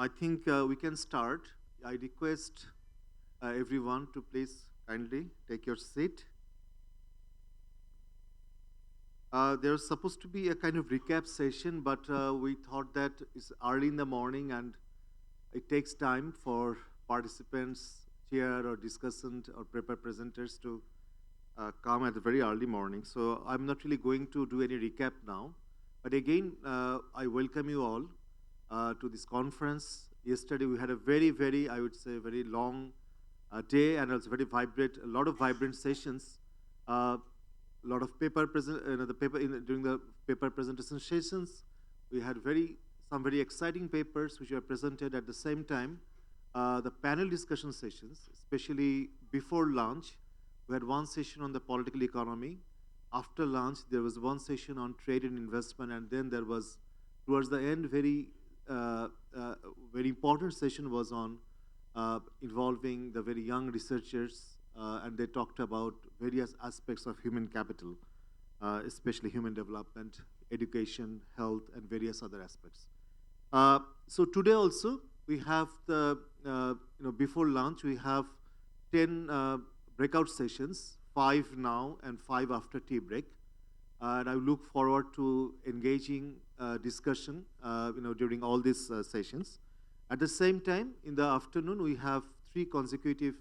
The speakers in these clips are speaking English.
I think we can start. I request everyone to please kindly take your seat. There's supposed to be a kind of recap session, but we thought that it's early in the morning and it takes time for participants, chair or discussant or paper presenters to come at the very early morning. So I'm not really going to do any recap now. But again, I welcome you all to this conference. Yesterday we had a very, I would say, very long day and also very vibrant, a lot of vibrant sessions. A lot of paper present, the paper during the paper presentation sessions. We had some very exciting papers which were presented at the same time. The panel discussion sessions, especially before lunch, we had one session on the political economy. After lunch, there was one session on trade and investment, and then there was, towards the end, very important session was on involving the very young researchers, and they talked about various aspects of human capital, especially human development, education, health, and various other aspects. So today also, we have before lunch, we have 10 breakout sessions, 5 now and 5 after tea break. And I look forward to engaging discussion during all these sessions. At the same time, in the afternoon, we have 3 consecutive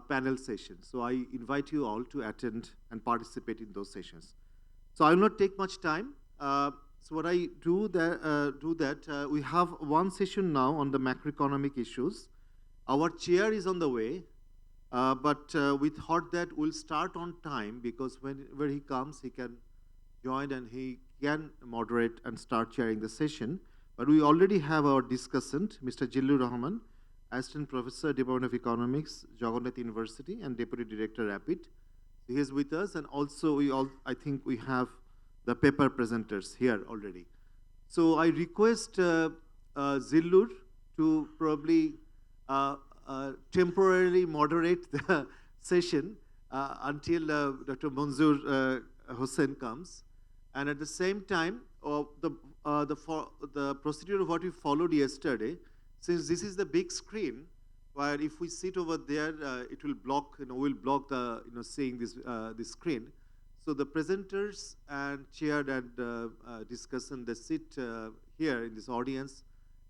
panel sessions. So I invite you all to attend and participate in those sessions. So I will not take much time. So what I do that, we have one session now on the macroeconomic issues. Our chair is on the way, but we thought that we'll start on time because whenever he comes, he can join and he can moderate and start chairing the session. But we already have our discussant, Mr. Jillur Rahman, Assistant Professor, Department of Economics, Jagannath University, and Deputy Director, Rapid. He is with us, and also I think we have the paper presenters here already. So I request Jillur to probably temporarily moderate the session until Dr. Manzoor Hussain comes. And at the same time, the procedure of what we followed yesterday, since this is the big screen, where if we sit over there, it will block, will block the, seeing this screen. So the presenters and chair and discussant, they sit here in this audience,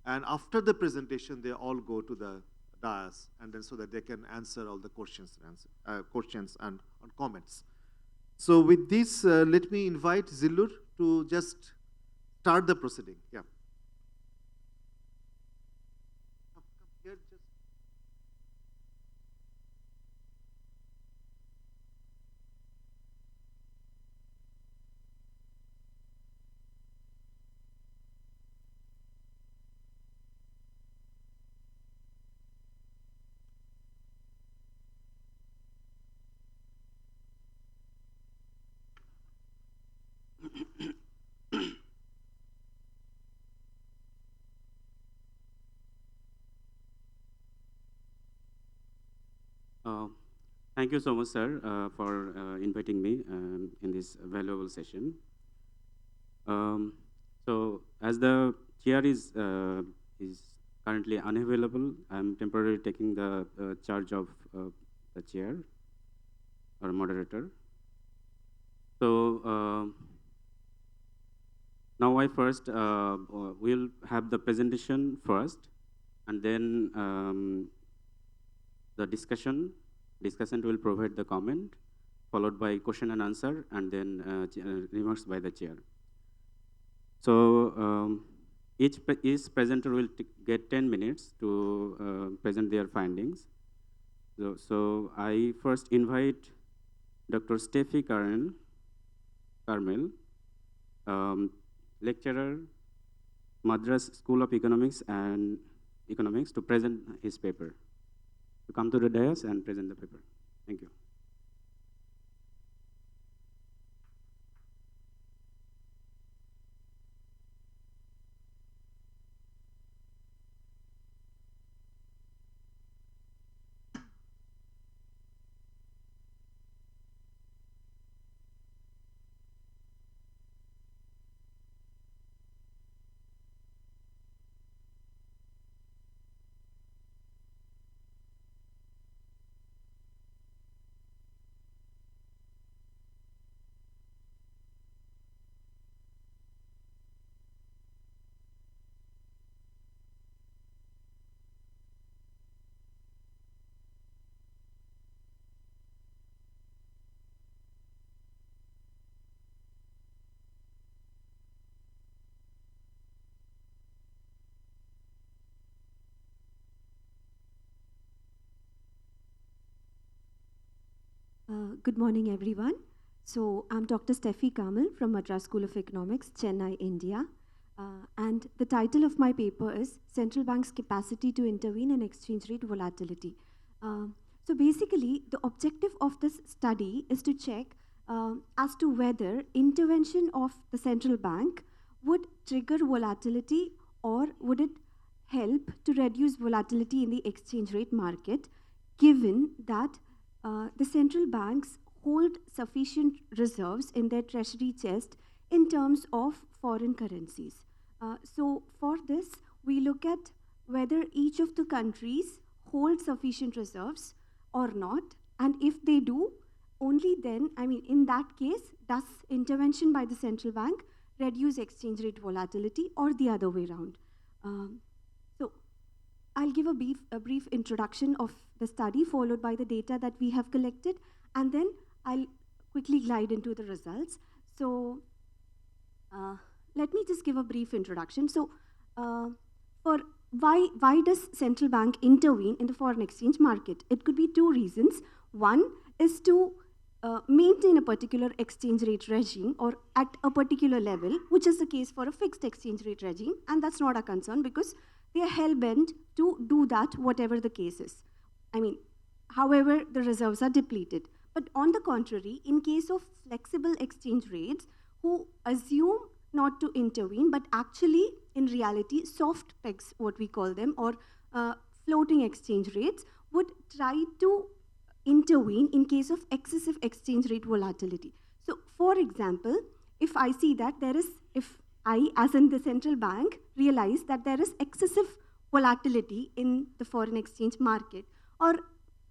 and after the presentation, they all go to the dais, and then so that they can answer all the questions and comments. So with this, let me invite Jillur to just start the proceeding. Yeah. Come here, just. Uh, Thank you so much, sir, for inviting me in this valuable session. So, as the chair is currently unavailable, I'm temporarily taking the charge of the chair or moderator. So now I first will have the presentation first, and then the discussant will provide the comment, followed by question and answer, and then remarks by the chair. So each presenter will get 10 minutes to present their findings. So I first invite Dr. Steffi Carmel, lecturer, Madras School of Economics, to present his paper. To come to the dais and present the paper. Thank you. Good morning, everyone. So I'm Dr. Steffi Kamal from Madras School of Economics, Chennai, India. And the title of my paper is Central Bank's Capacity to Intervene in Exchange Rate Volatility. So basically, the objective of this study is to check as to whether intervention of the central bank would trigger volatility or would it help to reduce volatility in the exchange rate market, given that the central banks hold sufficient reserves in their treasury chest in terms of foreign currencies. So for this, we look at whether each of the countries hold sufficient reserves or not, and if they do, only then, in that case, does intervention by the central bank reduce exchange rate volatility or the other way around? So I'll give a brief introduction of the study, followed by the data that we have collected, and then I'll quickly glide into the results. So let me just give a brief introduction. So for why does central bank intervene in the foreign exchange market? It could be two reasons. One is to maintain a particular exchange rate regime or at a particular level, which is the case for a fixed exchange rate regime, and that's not a concern because they are hell-bent to do that, whatever the case is. However, the reserves are depleted. But on the contrary, in case of flexible exchange rates, who assume not to intervene, but actually, in reality, soft pegs, what we call them, or floating exchange rates, would try to intervene in case of excessive exchange rate volatility. So, for example, if I see that if I, as in the central bank, realize that there is excessive volatility in the foreign exchange market, or,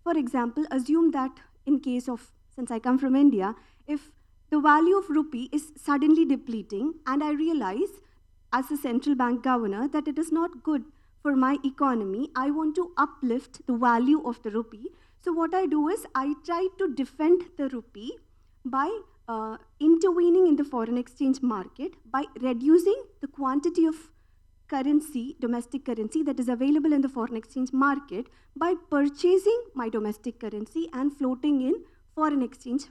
for example, assume that in case of, since I come from India, if the value of rupee is suddenly depleting and I realize as a central bank governor that it is not good for my economy, I want to uplift the value of the rupee. So what I do is I try to defend the rupee by intervening in the foreign exchange market by reducing the quantity of currency, domestic currency that is available in the foreign exchange market by purchasing my domestic currency and floating in foreign exchange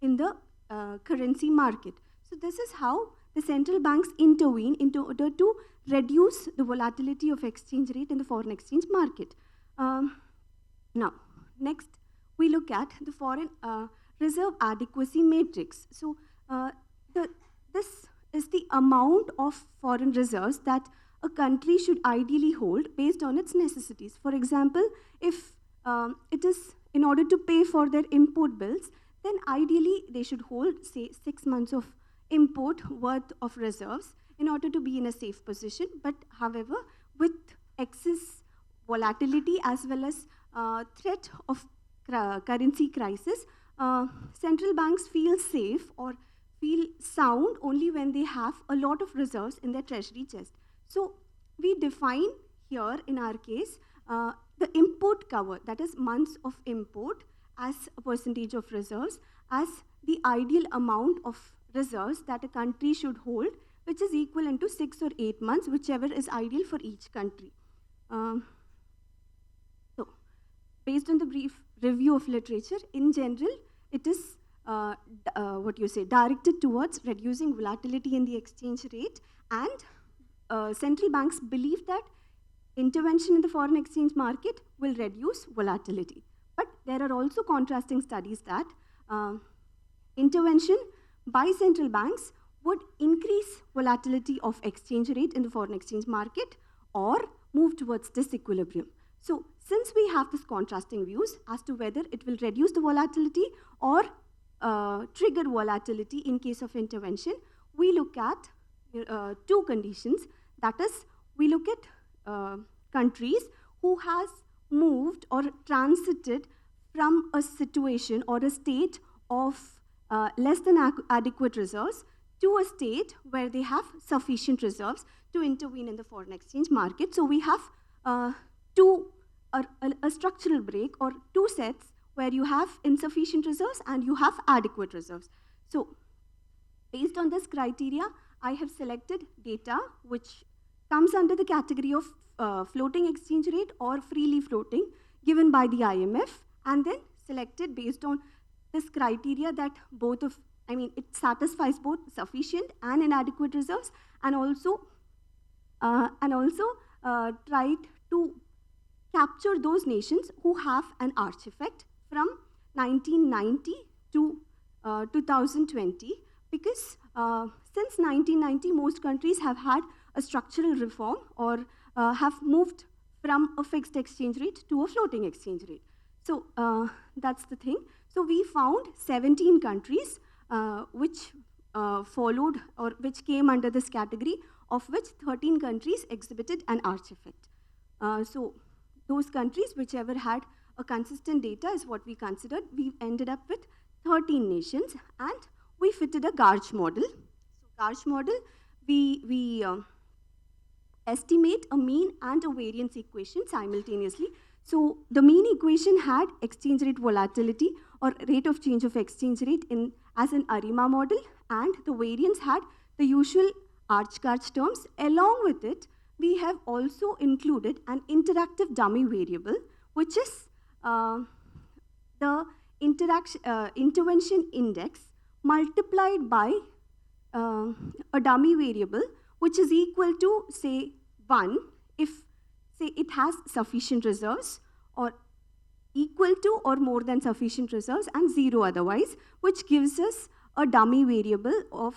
in the currency market. So this is how the central banks intervene in order to reduce the volatility of exchange rate in the foreign exchange market. Now, next we look at the foreign reserve adequacy matrix. So this is the amount of foreign reserves that a country should ideally hold based on its necessities. For example, if it is in order to pay for their import bills, then ideally they should hold, say, 6 months of import worth of reserves in order to be in a safe position. But however, with excess volatility as well as threat of currency crisis, central banks feel safe or feel sound only when they have a lot of reserves in their treasury chest. So we define here in our case the import cover, that is months of import as a percentage of reserves, as the ideal amount of reserves that a country should hold, which is equivalent to 6 or 8 months, whichever is ideal for each country. So based on the brief review of literature, in general, it is directed towards reducing volatility in the exchange rate, and central banks believe that intervention in the foreign exchange market will reduce volatility. But there are also contrasting studies that intervention by central banks would increase volatility of exchange rate in the foreign exchange market or move towards disequilibrium. So since we have this contrasting views as to whether it will reduce the volatility or trigger volatility in case of intervention, we look at two conditions. That is, we look at countries who has moved or transited from a situation or a state of less than adequate reserves to a state where they have sufficient reserves to intervene in the foreign exchange market. So we have a structural break or two sets where you have insufficient reserves and you have adequate reserves. So based on this criteria, I have selected data which comes under the category of floating exchange rate or freely floating given by the IMF, and then selected based on this criteria that it satisfies both sufficient and inadequate reserves, and also tried to capture those nations who have an arch effect from 1990 to 2020, because since 1990, most countries have had a structural reform or have moved from a fixed exchange rate to a floating exchange rate. So that's the thing. So we found 17 countries which followed or which came under this category, of which 13 countries exhibited an arch effect. So those countries, whichever had a consistent data, is what we considered. We ended up with 13 nations, and we fitted a Garch model. So Garch model, we estimate a mean and a variance equation simultaneously. So the mean equation had exchange rate volatility or rate of change of exchange rate as an ARIMA model, and the variance had the usual Arch-Garch terms. Along with it, we have also included an interactive dummy variable, which is the intervention index multiplied by a dummy variable, which is equal to, say, 1 if, say, it has sufficient reserves, or equal to or more than sufficient reserves, and 0 otherwise, which gives us a dummy variable of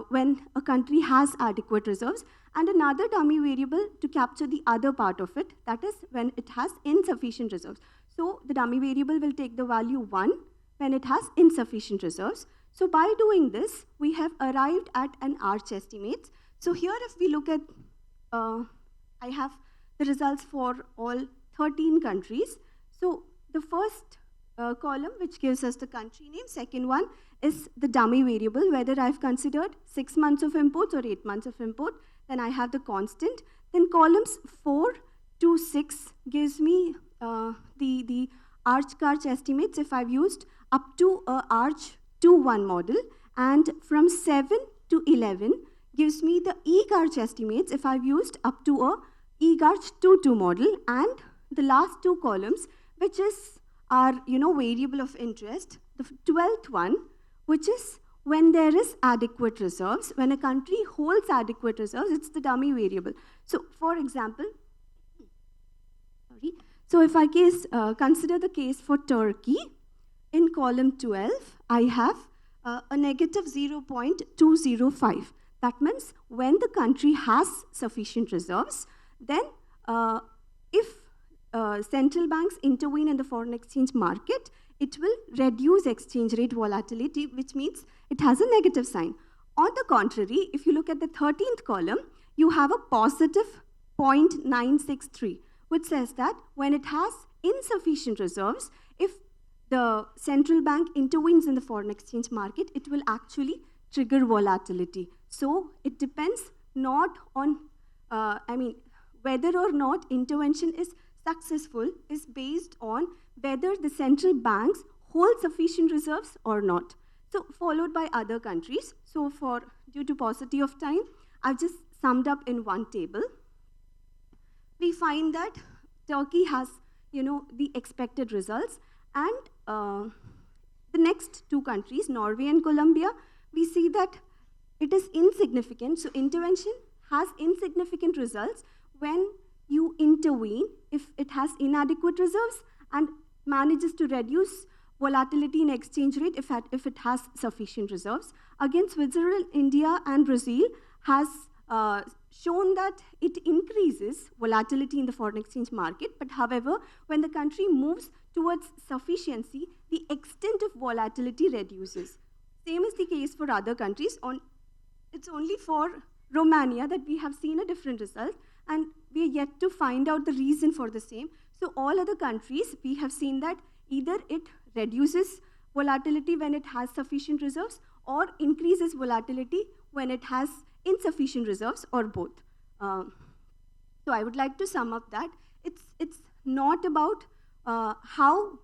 when a country has adequate reserves, and another dummy variable to capture the other part of it, that is when it has insufficient reserves. So the dummy variable will take the value 1 when it has insufficient reserves. So by doing this, we have arrived at an arch estimate. So here, if we look at, I have the results for all 13 countries. So the first column, which gives us the country name. Second one is the dummy variable, whether I've considered 6 months of imports or 8 months of import. Then I have the constant. Then columns 4 to 6 gives me the Arch-Garch estimates if I've used up to a Arch 2-1 model. And from 7 to 11 gives me the E-Garch estimates if I've used up to a E-Garch 2-2 model. And the last two columns, which is our variable of interest, the 12th one, which is when there is adequate reserves. When a country holds adequate reserves, it's the dummy variable. So for example, so if I consider the case for Turkey, in column 12, I have a negative 0.205. That means when the country has sufficient reserves, then if central banks intervene in the foreign exchange market, it will reduce exchange rate volatility, which means it has a negative sign. On the contrary, if you look at the 13th column, you have a positive 0.963, which says that when it has insufficient reserves, if the central bank intervenes in the foreign exchange market, it will actually trigger volatility. So it depends not on, whether or not intervention is successful is based on whether the central banks hold sufficient reserves or not. So followed by other countries. So due to paucity of time, I've just summed up in one table. We find that Turkey has, the expected results, and the next two countries, Norway and Colombia, we see that it is insignificant. So intervention has insignificant results when you intervene if it has inadequate reserves and manages to reduce volatility in exchange rate if it has sufficient reserves. Again, Switzerland, India, and Brazil has shown that it increases volatility in the foreign exchange market, but however, when the country moves towards sufficiency, the extent of volatility reduces. Same is the case for other countries. It's only for Romania that we have seen a different result, and we are yet to find out the reason for the same. So all other countries, we have seen that either it reduces volatility when it has sufficient reserves or increases volatility when it has insufficient reserves, or both. So I would like to sum up that it's not about how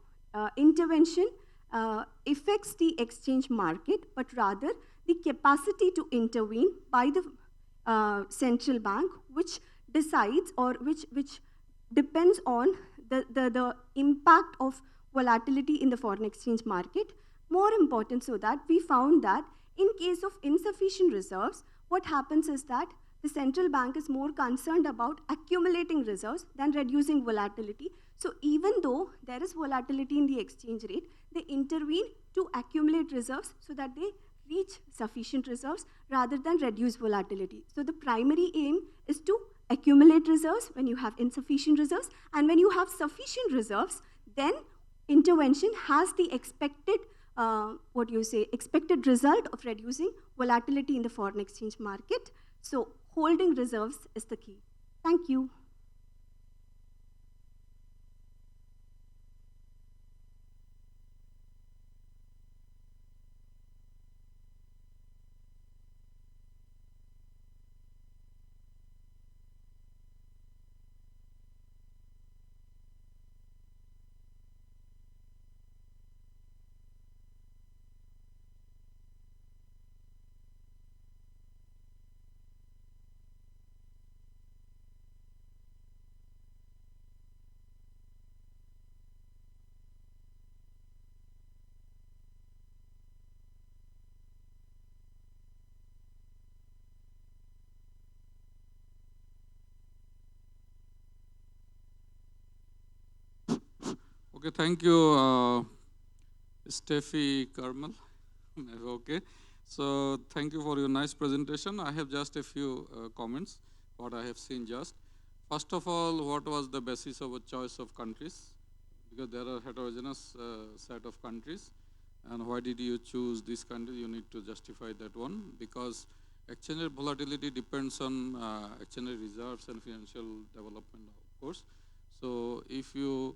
intervention affects the exchange market, but rather the capacity to intervene by the central bank, which decides or which depends on the impact of volatility in the foreign exchange market. More important, so that we found that in case of insufficient reserves, what happens is that the central bank is more concerned about accumulating reserves than reducing volatility. So even though there is volatility in the exchange rate, they intervene to accumulate reserves so that they reach sufficient reserves rather than reduce volatility. So the primary aim is to accumulate reserves when you have insufficient reserves, and when you have sufficient reserves, then intervention has the expected expected result of reducing volatility in the foreign exchange market. So holding reserves is the key. Thank you. Okay, thank you, Steffi Carmel. Okay, so thank you for your nice presentation. I have just a few comments, what I have seen just. First of all, what was the basis of a choice of countries? Because there are heterogeneous set of countries. And why did you choose this country? You need to justify that one. Because exchange rate volatility depends on exchange rate reserves and financial development, of course. So if you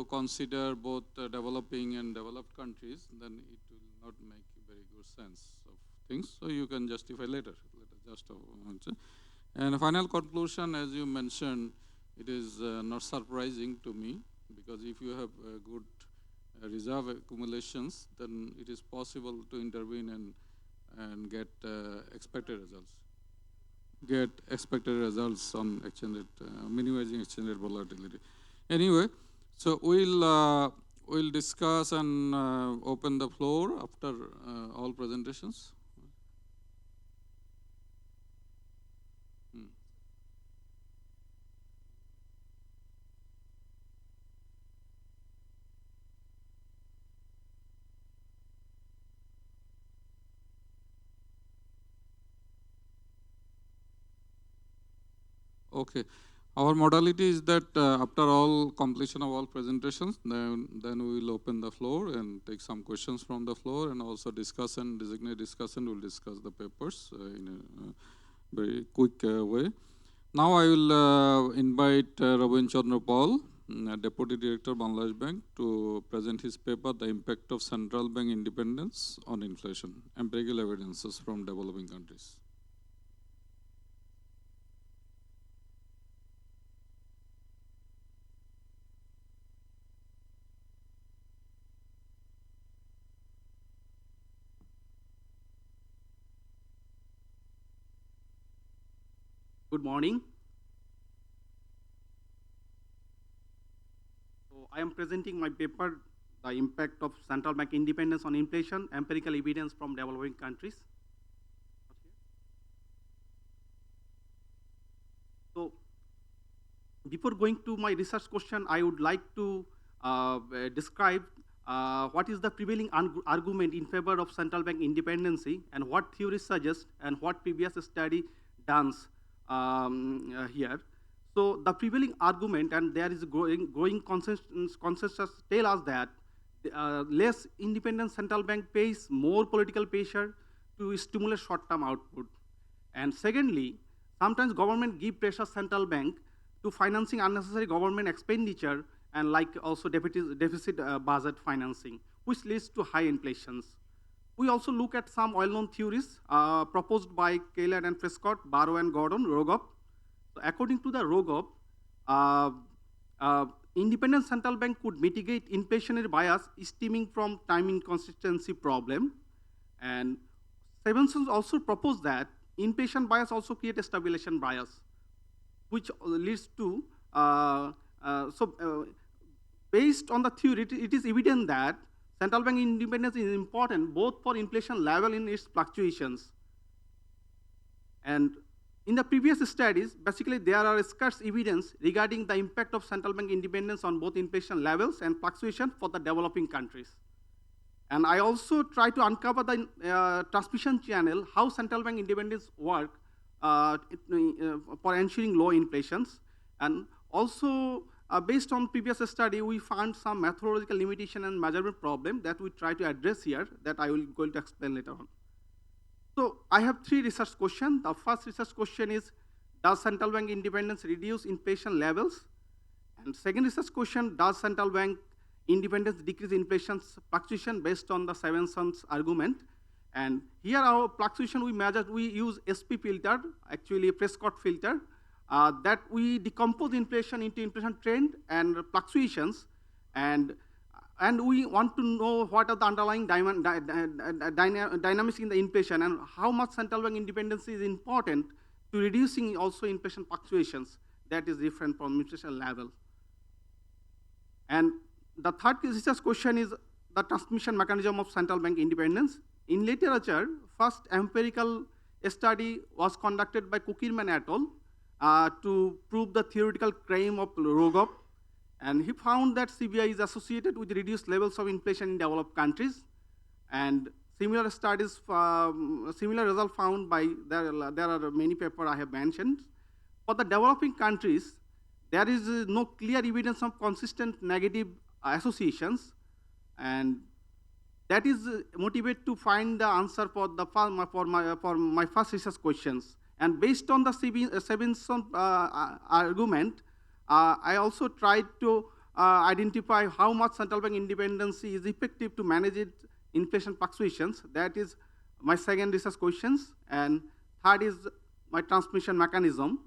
consider both developing and developed countries, then it will not make very good sense of things. So you can justify later. And a final conclusion, as you mentioned, it is not surprising to me, because if you have good reserve accumulations, then it is possible to intervene and get expected results. Get expected results on exchange rate, minimizing exchange rate volatility. Anyway, so we'll discuss and open the floor after all presentations. Okay. Our modality is that after all completion of all presentations, then we will open the floor and take some questions from the floor, and also discussion, designated discussion, will discuss the papers in a very quick way. Now I will invite Robin Chandra Paul, Deputy Director, Bangladesh Bank, to present his paper, The Impact of Central Bank Independence on Inflation, Empirical Evidences from Developing Countries. Good morning. So I am presenting my paper, The Impact of Central Bank Independence on Inflation, Empirical Evidence from Developing Countries. So before going to my research question, I would like to describe what is the prevailing argument in favor of central bank independency, and what theories suggest, and what previous study done here. So the prevailing argument, and there is a growing consensus, tell us that less independent central bank pays more political pressure to stimulate short-term output. And secondly, sometimes government give pressure central bank to financing unnecessary government expenditure, and like also deficit budget financing, which leads to high inflations. We also look at some well-known theories proposed by Keller and Prescott, Barrow and Gordon, Rogoff. So according to the Rogoff, independent central bank could mitigate inflationary bias stemming from time inconsistency problem. And Stevenson also proposed that inflation bias also create a stabilization bias, which leads to, based on the theory, it is evident that central bank independence is important both for inflation level and its fluctuations. And in the previous studies, basically there are scarce evidence regarding the impact of central bank independence on both inflation levels and fluctuation for the developing countries. And I also try to uncover the transmission channel, how central bank independence work for ensuring low inflations. And also, based on previous study, we found some methodological limitation and measurement problem that we try to address here that I will going to explain later on. So I have 3 research questions. The first research question is, does central bank independence reduce inflation levels? And second research question, does central bank independence decrease inflation's fluctuation based on the Stevenson's argument? And here our fluctuation we measured, we use SP filter, actually a Prescott filter, that we decompose inflation into inflation trend and fluctuations, and we want to know what are the underlying dynamics in the inflation and how much central bank independence is important to reducing also inflation fluctuations that is different from inflation level. And the third research question is the transmission mechanism of central bank independence. In literature, first empirical study was conducted by Kukirman et al. To prove the theoretical claim of Rogov. And he found that CBI is associated with reduced levels of inflation in developed countries. And similar studies, similar result found by, there are many papers I have mentioned. For the developing countries, there is no clear evidence of consistent negative associations. And that is motivated to find the answer for my first research questions. And based on the Stevenson argument, I also tried to identify how much central bank independence is effective to manage inflation fluctuations. That is my second research questions. And third is my transmission mechanism.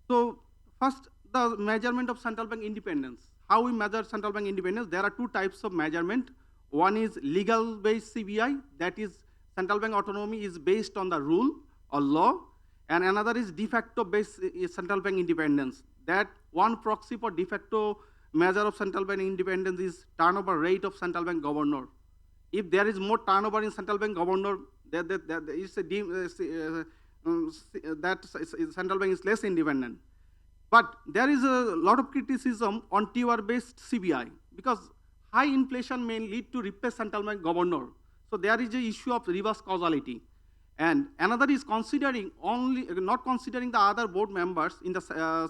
So first, the measurement of central bank independence. How we measure central bank independence? There are 2 types of measurement. One is legal-based CBI, that is central bank autonomy is based on the rule or law, and another is de facto-based central bank independence. That one proxy for de facto measure of central bank independence is turnover rate of central bank governor. If there is more turnover in central bank governor, that central bank is less independent. But there is a lot of criticism on TOR-based CBI because high inflation may lead to replace central bank governor. So there is an issue of reverse causality. And another is considering not considering the other board members in the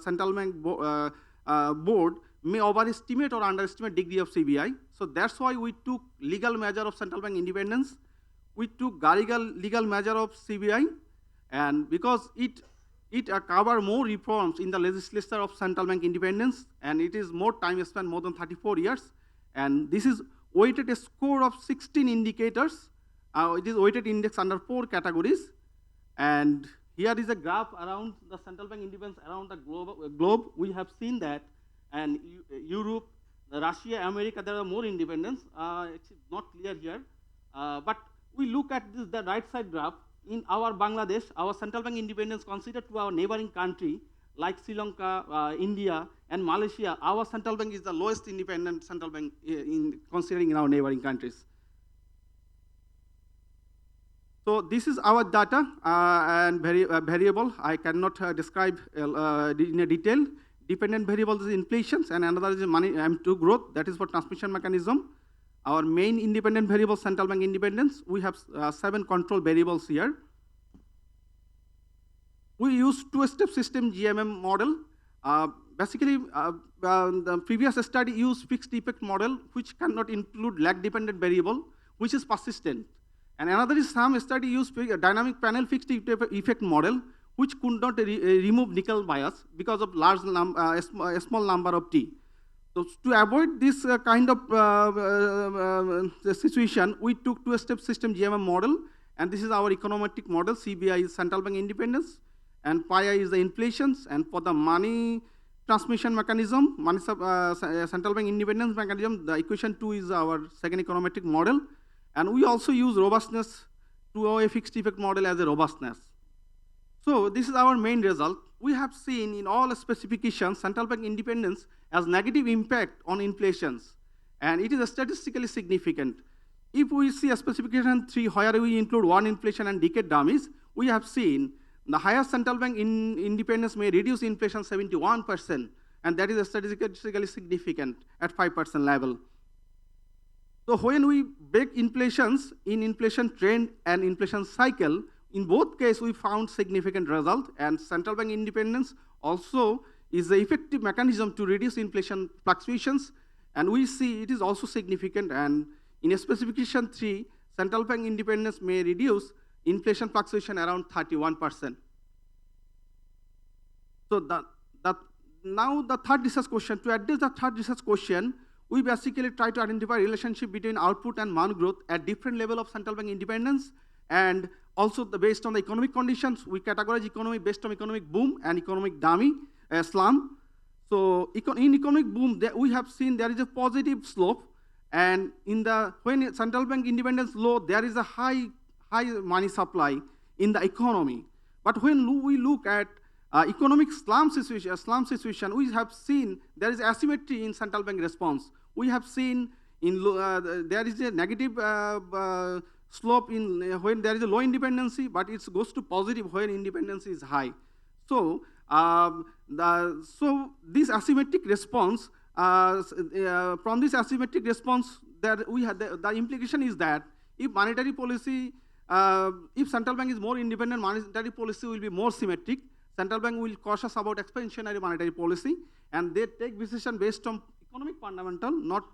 central bank board may overestimate or underestimate degree of CBI. So that's why we took legal measure of central bank independence. We took legal measure of CBI, and because it cover more reforms in the legislature of central bank independence, and it is more time spent, more than 34 years. And this is weighted a score of 16 indicators. It is weighted index under 4 categories. And here is a graph around the central bank independence around the globe. We have seen that, and Europe, Russia, America, there are more independence. It's not clear here. But we look at this, the right side graph. In our Bangladesh, our central bank independence considered to our neighboring country, like Sri Lanka, India, and Malaysia, our central bank is the lowest independent central bank considering in our neighboring countries. So this is our data and variable. I cannot describe in a detail. Dependent variable is inflation, and another is money M2 growth. That is for transmission mechanism. Our main independent variable, central bank independence. We have 7 control variables here. We use 2-step system GMM model. Basically, the previous study used fixed effect model, which cannot include lag dependent variable, which is persistent. And another is some study used dynamic panel fixed effect model, which could not remove nickel bias because of a small number of T. So to avoid this kind of situation, we took 2-step system GMM model, and this is our econometric model. CBI is central bank independence, and PI is the inflations, and for the money transmission mechanism, central bank independence mechanism, the equation 2 is our second econometric model. And we also use robustness to a fixed effect model as a robustness. So this is our main result. We have seen in all specifications, central bank independence has negative impact on inflations. and it is statistically significant. If we see a specification 3, where we include one inflation and decade dummies, we have seen the highest central bank independence may reduce inflation 71%, and that is statistically significant at 5% level. So when we break inflations in inflation trend and inflation cycle, in both cases we found significant result, and central bank independence also is an effective mechanism to reduce inflation fluctuations, and we see it is also significant, and in a specification 3, central bank independence may reduce inflation fluctuation around 31%. So now the third research question, to address the third research question, we basically try to identify relationship between output and demand growth at different level of central bank independence, and also based on the economic conditions, we categorize economy based on economic boom and economic dummy, slump. So in economic boom, we have seen there is a positive slope, and when central bank independence low, there is a high money supply in the economy. But when we look at economic slump situation, we have seen there is asymmetry in central bank response. We have seen there is a negative slope when there is a low independency, but it goes to positive when independency is high. So this asymmetric response, from this asymmetric response, that we had the implication is that if monetary policy, if central bank is more independent, monetary policy will be more symmetric. Central bank will cautious about expansionary monetary policy, and they take decision based on economic fundamental, not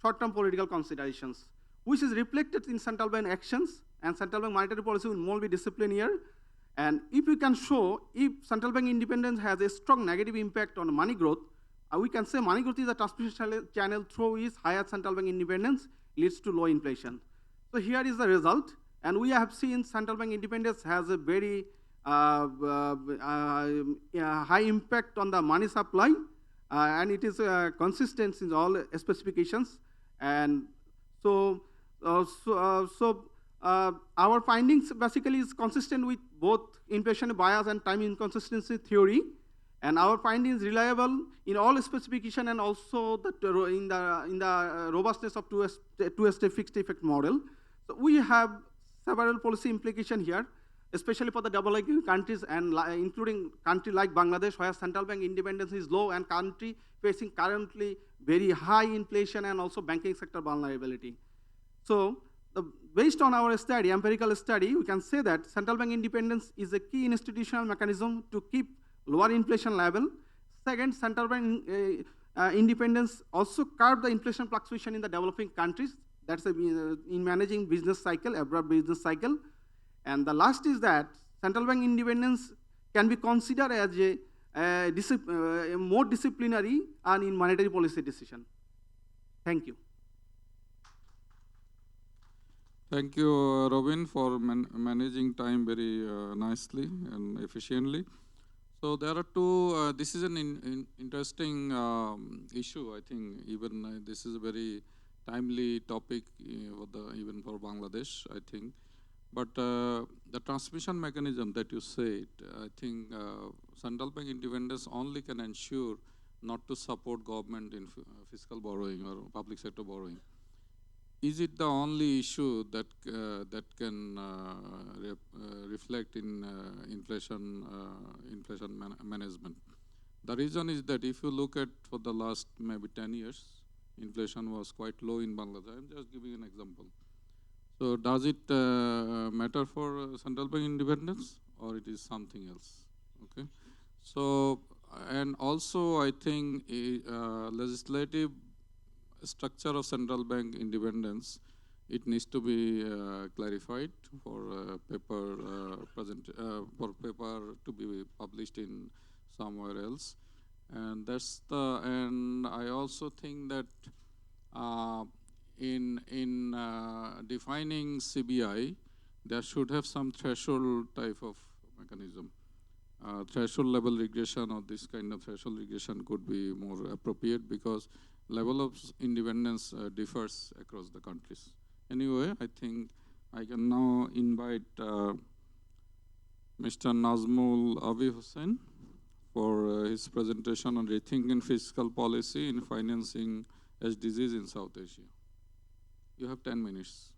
short-term political considerations, which is reflected in central bank actions, and central bank monetary policy will more be disciplined here. And if we can show, if central bank independence has a strong negative impact on money growth, we can say money growth is a transmission channel through which higher central bank independence leads to low inflation. So here is the result, and we have seen central bank independence has a very high impact on the money supply, and it is consistent in all specifications. And so our findings basically is consistent with both inflation bias and time inconsistency theory, and our findings reliable in all specification and also in the robustness of two-step fixed effect model. So we have several policy implications here, especially for the double IQ countries, and including country like Bangladesh, where central bank independence is low, and country facing currently very high inflation and also banking sector vulnerability. So based on our study, empirical study, we can say that central bank independence is a key institutional mechanism to keep lower inflation level. Second, central bank independence also curb the inflation fluctuation in the developing countries. That's in managing business cycle, abroad business cycle. And the last is that central bank independence can be considered as a more disciplinary and in monetary policy decision. Thank you. Thank you, Robin, for managing time very nicely and efficiently. So there are two, this is an interesting issue, I think. Even this is a very timely topic even for Bangladesh, I think. But the transmission mechanism that you said, I think central bank independence only can ensure not to support government in fiscal borrowing or public sector borrowing. Is it the only issue that can reflect in inflation management? The reason is that if you look at for the last maybe 10 years, inflation was quite low in Bangladesh. I'm just giving an example. So does it matter for central bank independence, or it is something else? Okay. So, and also I think legislative structure of central bank independence, it needs to be clarified for paper to be published in somewhere else. And and I also think that in defining CBI, there should have some threshold type of mechanism. Threshold level regression or this kind of threshold regression could be more appropriate, because level of independence differs across the countries. Anyway, I think I can now invite Mr. Nazmul Abi Hussain for his presentation on rethinking fiscal policy in financing SDGs in South Asia. You have 10 minutes.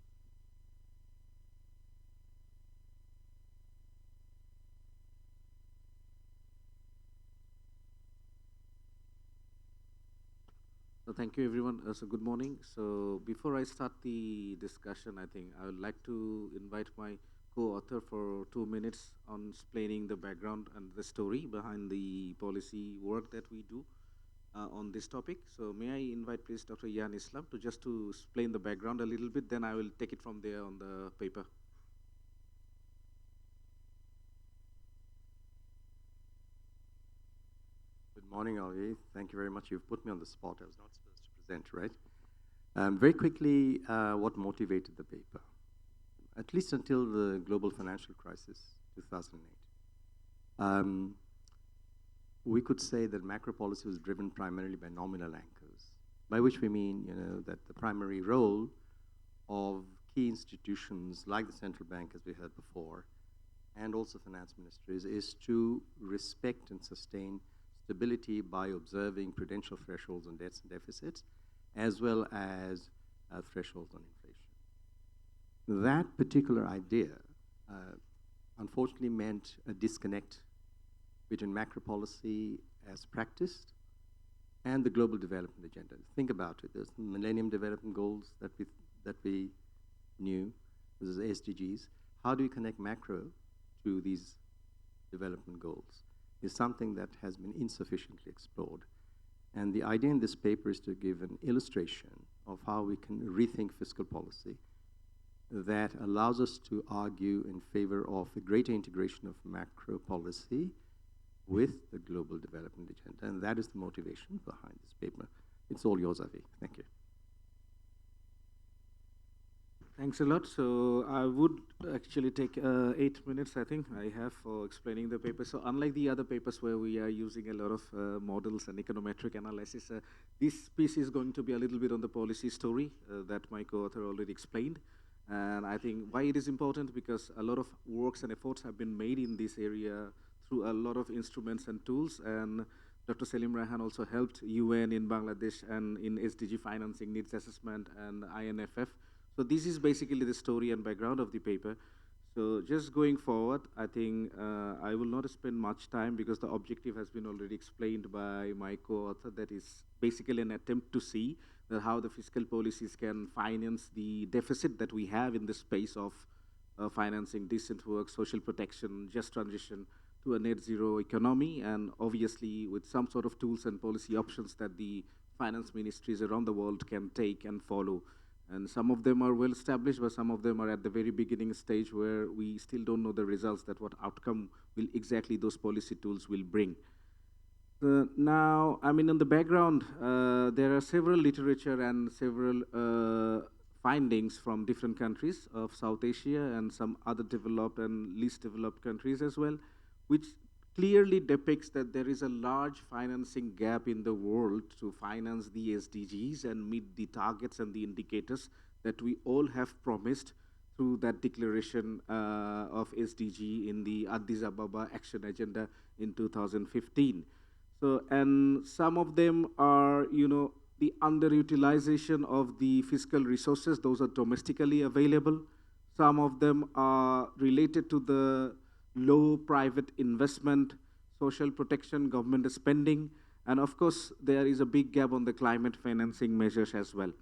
So thank you, everyone. So good morning. So before I start the discussion, I think I would like to invite my co-author for 2 minutes on explaining the background and the story behind the policy work that we do on this topic. So may I invite please Dr. Yan Islam to explain the background a little bit, then I will take it from there on the paper. Good morning, Ali. Thank you very much. You've put me on the spot. I was not supposed to present, right? Very quickly, what motivated the paper? At least until the global financial crisis, 2008. We could say that macro policy was driven primarily by nominal anchors, by which we mean, that the primary role of key institutions like the central bank, as we heard before, and also finance ministries, is to respect and sustain stability by observing prudential thresholds on debts and deficits, as well as thresholds on inflation. That particular idea, unfortunately, meant a disconnect between macro policy as practiced and the global development agenda. Think about it. There's the Millennium Development Goals that we knew. There's the SDGs. How do you connect macro to these development goals? Is something that has been insufficiently explored. And the idea in this paper is to give an illustration of how we can rethink fiscal policy that allows us to argue in favor of a greater integration of macro policy with the global development agenda. And that is the motivation behind this paper. It's all yours, Avi. Thank you. Thanks a lot. So I would actually take 8 minutes, I think, I have for explaining the paper. So unlike the other papers where we are using a lot of models and econometric analysis, this piece is going to be a little bit on the policy story that my co-author already explained. And I think why it is important, because a lot of works and efforts have been made in this area through a lot of instruments and tools. And Dr. Selim Rehan also helped UN in Bangladesh and in SDG financing needs assessment and INFF. So this is basically the story and background of the paper. So just going forward, I think I will not spend much time because the objective has been already explained by my co-author. That is basically an attempt to see that how the fiscal policies can finance the deficit that we have in the space of financing decent work, social protection, just transition to a net zero economy, and obviously with some sort of tools and policy options that the finance ministries around the world can take and follow. And some of them are well established, but some of them are at the very beginning stage where we still don't know the results, that what outcome will exactly those policy tools will bring. Now, I mean, in the background, there are several literature and several findings from different countries of South Asia and some other developed and least developed countries as well, which clearly depicts that there is a large financing gap in the world to finance the SDGs and meet the targets and the indicators that we all have promised through that declaration of SDG in the Addis Ababa Action Agenda in 2015. So, and some of them are, the underutilization of the fiscal resources. Those are domestically available. Some of them are related to the low private investment, social protection, government spending, and of course, there is a big gap on the climate financing measures as well.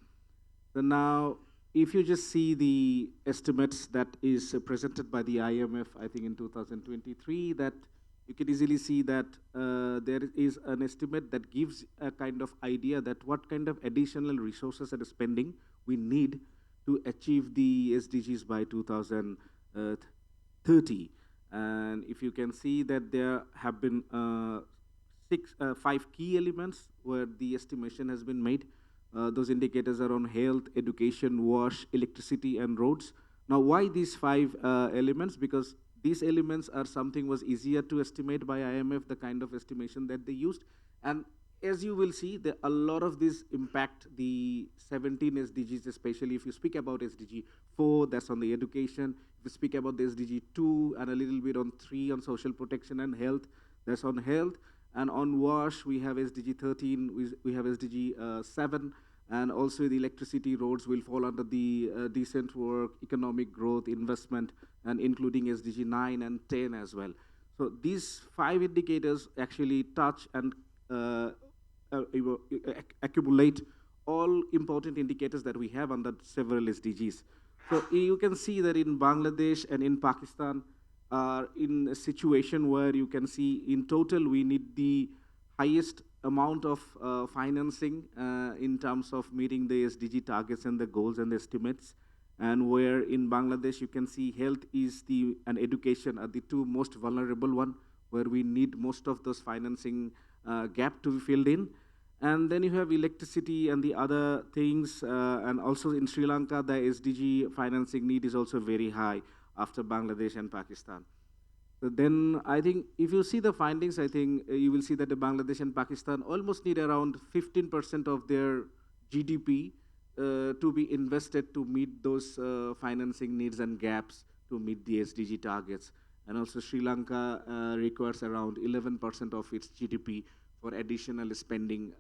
So now, if you just see the estimates that is presented by the IMF, I think in 2023, that you can easily see that there is an estimate that gives a kind of idea that what kind of additional resources and spending we need to achieve the SDGs by 2030. And if you can see that there have been 5 key elements where the estimation has been made. Those indicators are on health, education, wash, electricity, and roads. Now, why these 5 elements? Because these elements are something was easier to estimate by IMF, the kind of estimation that they used. And as you will see, a lot of these impact the 17 SDGs, especially if you speak about SDG 4, that's on the education. If you speak about the SDG 2 and a little bit on 3 on social protection and health, that's on health. And on wash, we have SDG 13, we have SDG 7, and also the electricity, roads will fall under the decent work, economic growth, investment, and including SDG 9 and 10 as well. So these 5 indicators actually touch and accumulate all important indicators that we have under several SDGs. So you can see that in Bangladesh and in Pakistan are in a situation where you can see in total we need the highest amount of financing in terms of meeting the SDG targets and the goals and the estimates. And where in Bangladesh you can see health is and education are the 2 most vulnerable one, where we need most of those financing gap to be filled in. And then you have electricity and the other things, and also in Sri Lanka, the SDG financing need is also very high after Bangladesh and Pakistan. So then I think if you see the findings, I think you will see that the Bangladesh and Pakistan almost need around 15% of their GDP to be invested to meet those financing needs and gaps to meet the SDG targets. And also Sri Lanka requires around 11% of its GDP for additional spending,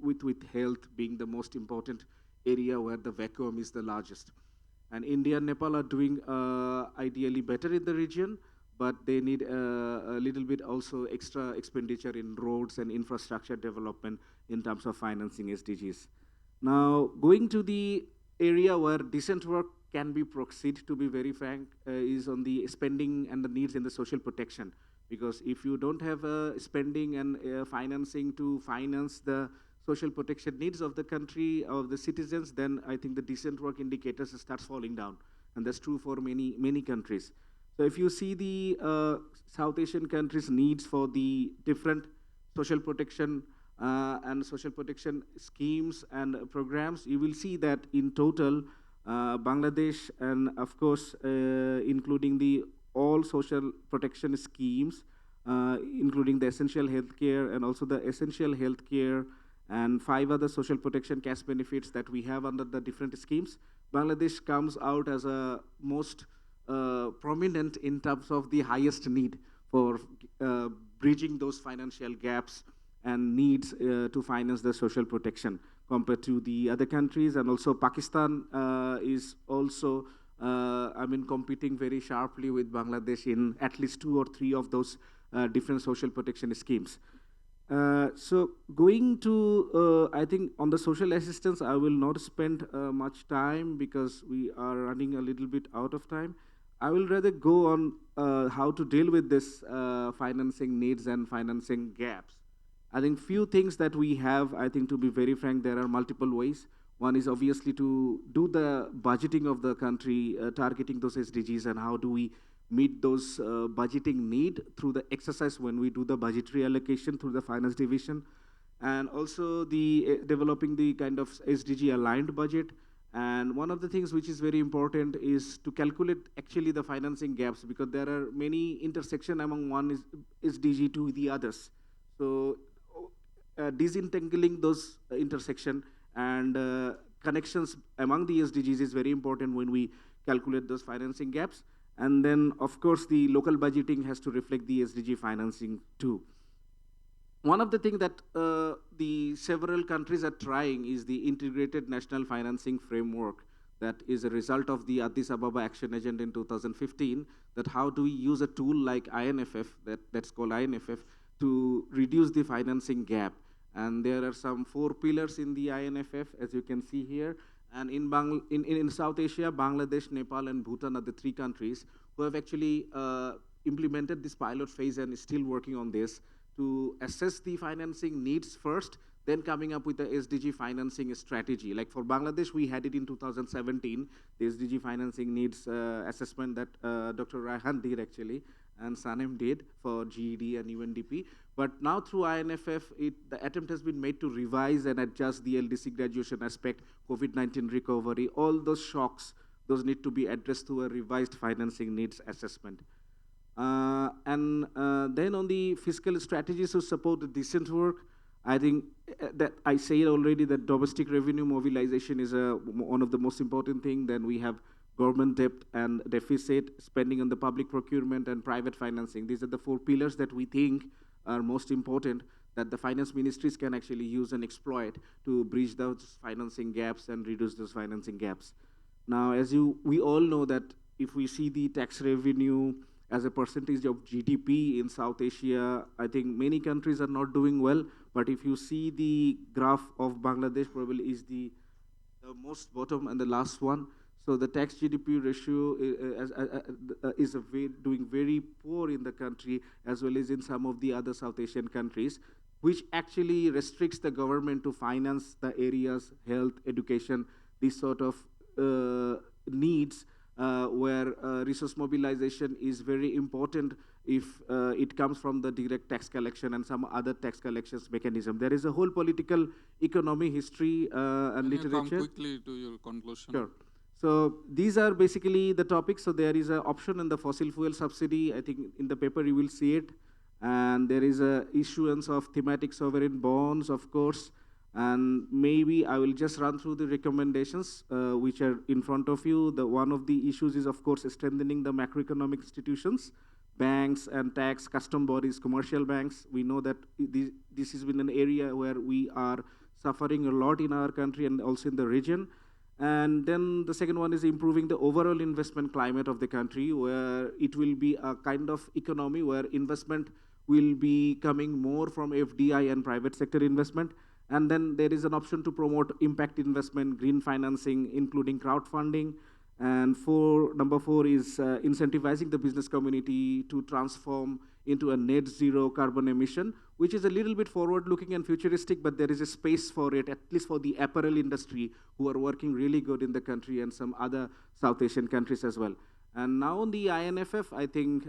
with health being the most important area where the vacuum is the largest. And India and Nepal are doing ideally better in the region, but they need a little bit also extra expenditure in roads and infrastructure development in terms of financing SDGs. Now, going to the area where decent work can be proceed, to be very frank, is on the spending and the needs in the social protection. Because if you don't have spending and financing to finance the social protection needs of the country, of the citizens, then I think the decent work indicators starts falling down. And that's true for many countries. So if you see the South Asian countries' needs for the different social protection and social protection schemes and programs, you will see that in total, Bangladesh and of course, including the all social protection schemes, including the essential healthcare and also the essential healthcare and 5 other social protection cash benefits that we have under the different schemes. Bangladesh comes out as a most prominent in terms of the highest need for bridging those financial gaps and needs to finance the social protection compared to the other countries. And also Pakistan is also competing very sharply with Bangladesh in at least 2 or 3 of those different social protection schemes. So going to, I think on the social assistance, I will not spend much time because we are running a little bit out of time. I will rather go on how to deal with this financing needs and financing gaps. I think few things that we have, I think to be very frank, there are multiple ways. One is obviously to do the budgeting of the country, targeting those SDGs, and how do we meet those budgeting need through the exercise when we do the budgetary allocation through the finance division, and also the developing the kind of SDG aligned budget. And one of the things which is very important is to calculate actually the financing gaps, because there are many intersection among one is SDG to the others. So disentangling those intersection and connections among the SDGs is very important when we calculate those financing gaps. And then, of course, the local budgeting has to reflect the SDG financing too. One of the things that the several countries are trying is the integrated national financing framework that is a result of the Addis Ababa Action Agenda in 2015, that how do we use a tool like INFF, that's called INFF, to reduce the financing gap. And there are some 4 pillars in the INFF, as you can see here. And in South Asia, Bangladesh, Nepal, and Bhutan are the 3 countries who have actually implemented this pilot phase and is still working on this to assess the financing needs first, then coming up with the SDG financing strategy. Like for Bangladesh, we had it in 2017, the SDG financing needs assessment that Dr. Raihan did actually, and Sanem did for GED and UNDP. But now through INFF, the attempt has been made to revise and adjust the LDC graduation aspect, COVID-19 recovery, all those shocks, those need to be addressed through a revised financing needs assessment. And then on the fiscal strategies to support the decent work, I think that I said already that domestic revenue mobilization is one of the most important thing. Then we have government debt and deficit, spending on the public procurement, and private financing. These are the 4 pillars that we think are most important that the finance ministries can actually use and exploit to bridge those financing gaps and reduce those financing gaps. Now, we all know that if we see the tax revenue as a percentage of GDP in South Asia, I think many countries are not doing well. But if you see the graph of Bangladesh, probably is the most bottom and the last one. So the tax GDP ratio is doing very poor in the country, as well as in some of the other South Asian countries, which actually restricts the government to finance the areas, health, education, these sort of needs, where resource mobilization is very important if it comes from the direct tax collection and some other tax collections mechanism. There is a whole political economy history and literature. Can you come quickly to your conclusion? Sure. So these are basically the topics. So there is an option in the fossil fuel subsidy. I think in the paper you will see it. And there is a issuance of thematic sovereign bonds, of course. And maybe I will just run through the recommendations which are in front of you. One of the issues is, of course, strengthening the macroeconomic institutions, banks and tax, custom bodies, commercial banks. We know that this has been an area where we are suffering a lot in our country and also in the region. And then the second one is improving the overall investment climate of the country, where it will be a kind of economy where investment will be coming more from FDI and private sector investment. And then there is an option to promote impact investment, green financing, including crowdfunding. And number four is incentivizing the business community to transform into a net zero carbon emission, which is a little bit forward-looking and futuristic, but there is a space for it, at least for the apparel industry, who are working really good in the country and some other South Asian countries as well. And now the INFF, I think,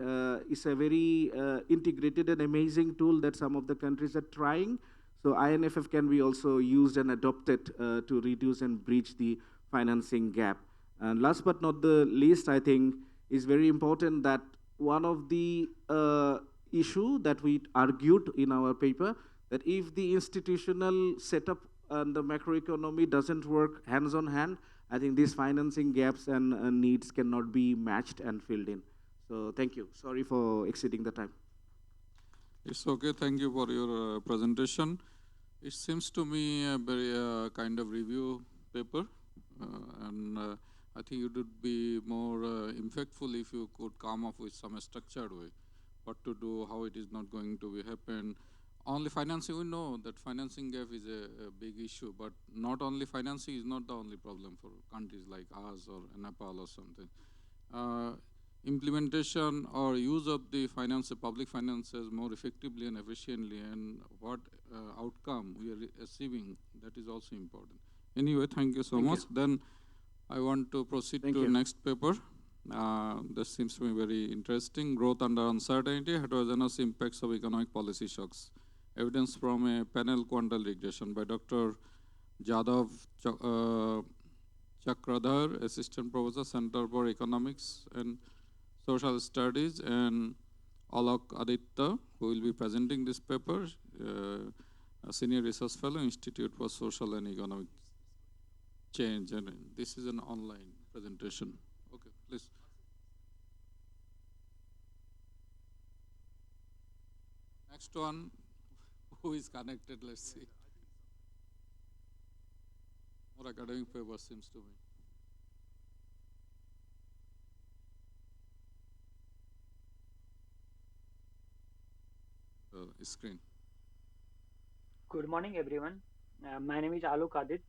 is a very integrated and amazing tool that some of the countries are trying. So INFF can be also used and adopted to reduce and bridge the financing gap. And last but not the least, I think, is very important that one of the issue that we argued in our paper, that if the institutional setup and the macroeconomy doesn't work hands on hand, I think these financing gaps and needs cannot be matched and filled in. So thank you. Sorry for exceeding the time. It's okay. Thank you for your presentation. It seems to me a very kind of review paper, and I think it would be more impactful if you could come up with some structured way, what to do, how it is not going to be happen. Only financing, we know that financing gap is a big issue, but not only financing is not the only problem for countries like us or Nepal or something. Implementation or use of the public finances more effectively and efficiently, and what outcome we are achieving, that is also important. Anyway, thank you so much. Then I want to proceed to next paper. This seems to me very interesting. Growth under uncertainty, heterogeneous impacts of economic policy shocks. Evidence from a panel quantile regression by Dr. Jadhav Chakradhar, Assistant Professor, Center for Economics and Social Studies, and Alok Aditya, who will be presenting this paper, a Senior Research Fellow, Institute for Social and Economic Change. And this is an online presentation. Okay, please. Next one, who is connected, let's see. More academic paper seems to me. Screen. Good morning, everyone. My name is Alok Adit,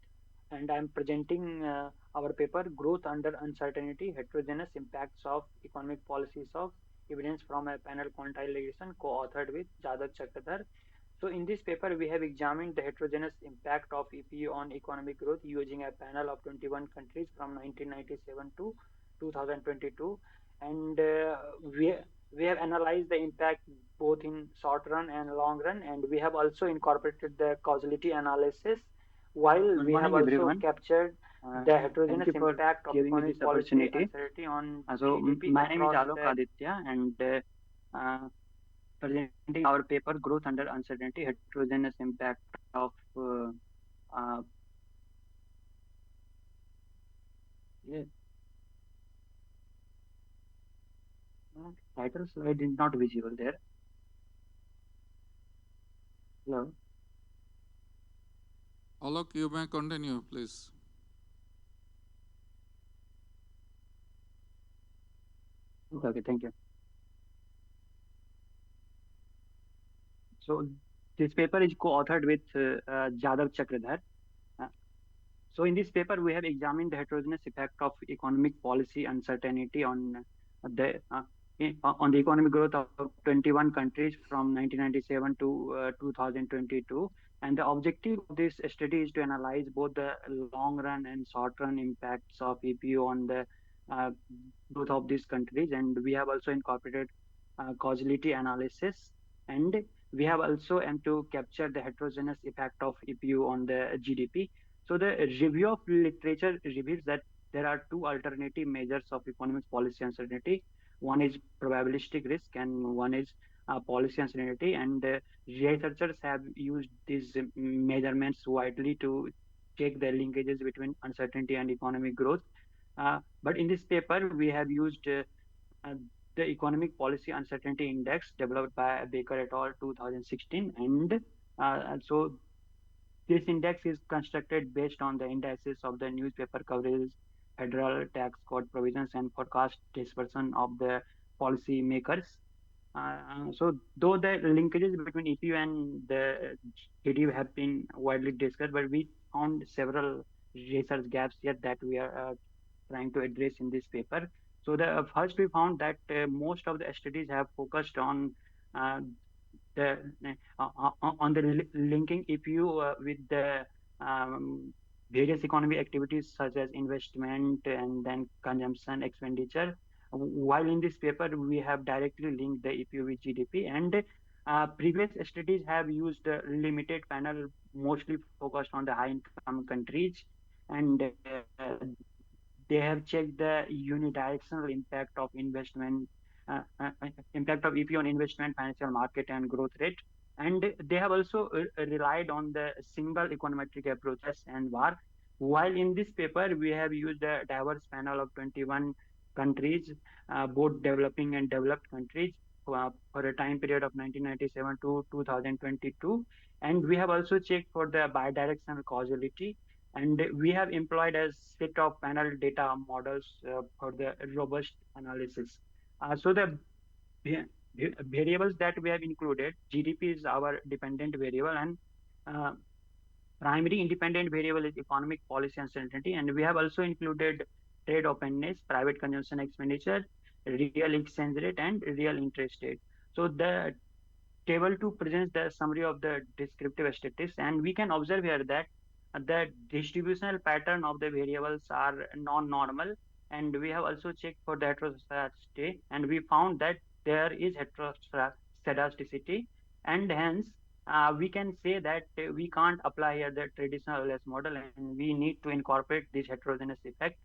and I am presenting our paper, Growth Under Uncertainty, Heterogeneous Impacts of Economic Policies of Evidence from a Panel Quantile Regression, co-authored with Jadhav Chakradhar. So in this paper, we have examined the heterogeneous impact of EPU on economic growth using a panel of 21 countries from 1997 to 2022. And we have analyzed the impact both in short run and long run, and we have also incorporated the causality analysis, while we have also captured the heterogeneous impact of economic policy uncertainty on GDP. My name is Alok Aditya, and presenting our paper, Growth Under Uncertainty, Heterogeneous Impact of title slide is not visible there. Hello. Alok, you may continue, please. Okay, thank you. So this paper is co-authored with Jadav Chakradhar. Uh, so in this paper, we have examined the heterogeneous effect of economic policy uncertainty the on the economic growth of 21 countries from 1997 to 2022. And the objective of this study is to analyze both the long run and short run impacts of EPU on the uh, growth of these countries. And we have also incorporated causality analysis, and we have also aimed to capture the heterogeneous effect of EPU on the GDP. So the review of literature reveals that there are two alternative measures of economic policy uncertainty. One is probabilistic risk and one is policy uncertainty. And researchers have used these measurements widely to check the linkages between uncertainty and economic growth. But in this paper, we have used uh, the Economic Policy Uncertainty Index developed by Baker et al. 2016. And so this index is constructed based on the indices of the newspaper coverage, federal tax code provisions, and forecast dispersion of the policy makers. So though the linkages between EPU and the GDP have been widely discussed, but we found several research gaps here that we are trying to address in this paper. So the first we found that most of the studies have focused uh, the on the linking EPU with the um, various economic activities such as investment and then consumption expenditure. While in this paper we have directly linked the EPU with GDP, and previous studies have used a limited panel mostly focused on the high income countries, and they have checked the unidirectional impact of investment, impact of EP on investment, financial market, and growth rate. And they have also relied on the single econometric approaches and VAR. While in this paper, we have used a diverse panel of 21 countries, both developing and developed countries, for a time period of 1997 to 2022. And we have also checked for the bidirectional causality, and we have employed a set of panel data models for the robust analysis. So the variables that we have included, GDP is our dependent variable, and uh, primary independent variable is economic policy uncertainty. And we have also included trade openness, private consumption expenditure, real exchange rate, and real interest rate. So the Table 2 presents the summary of the descriptive statistics, and we can observe here that the distributional pattern of the variables are non-normal, and we have also checked for the heteroscedasticity, and we found that there is heteroscedasticity, and hence we can say that we can't apply here the traditional LS model, and we need to incorporate this heterogeneous effect.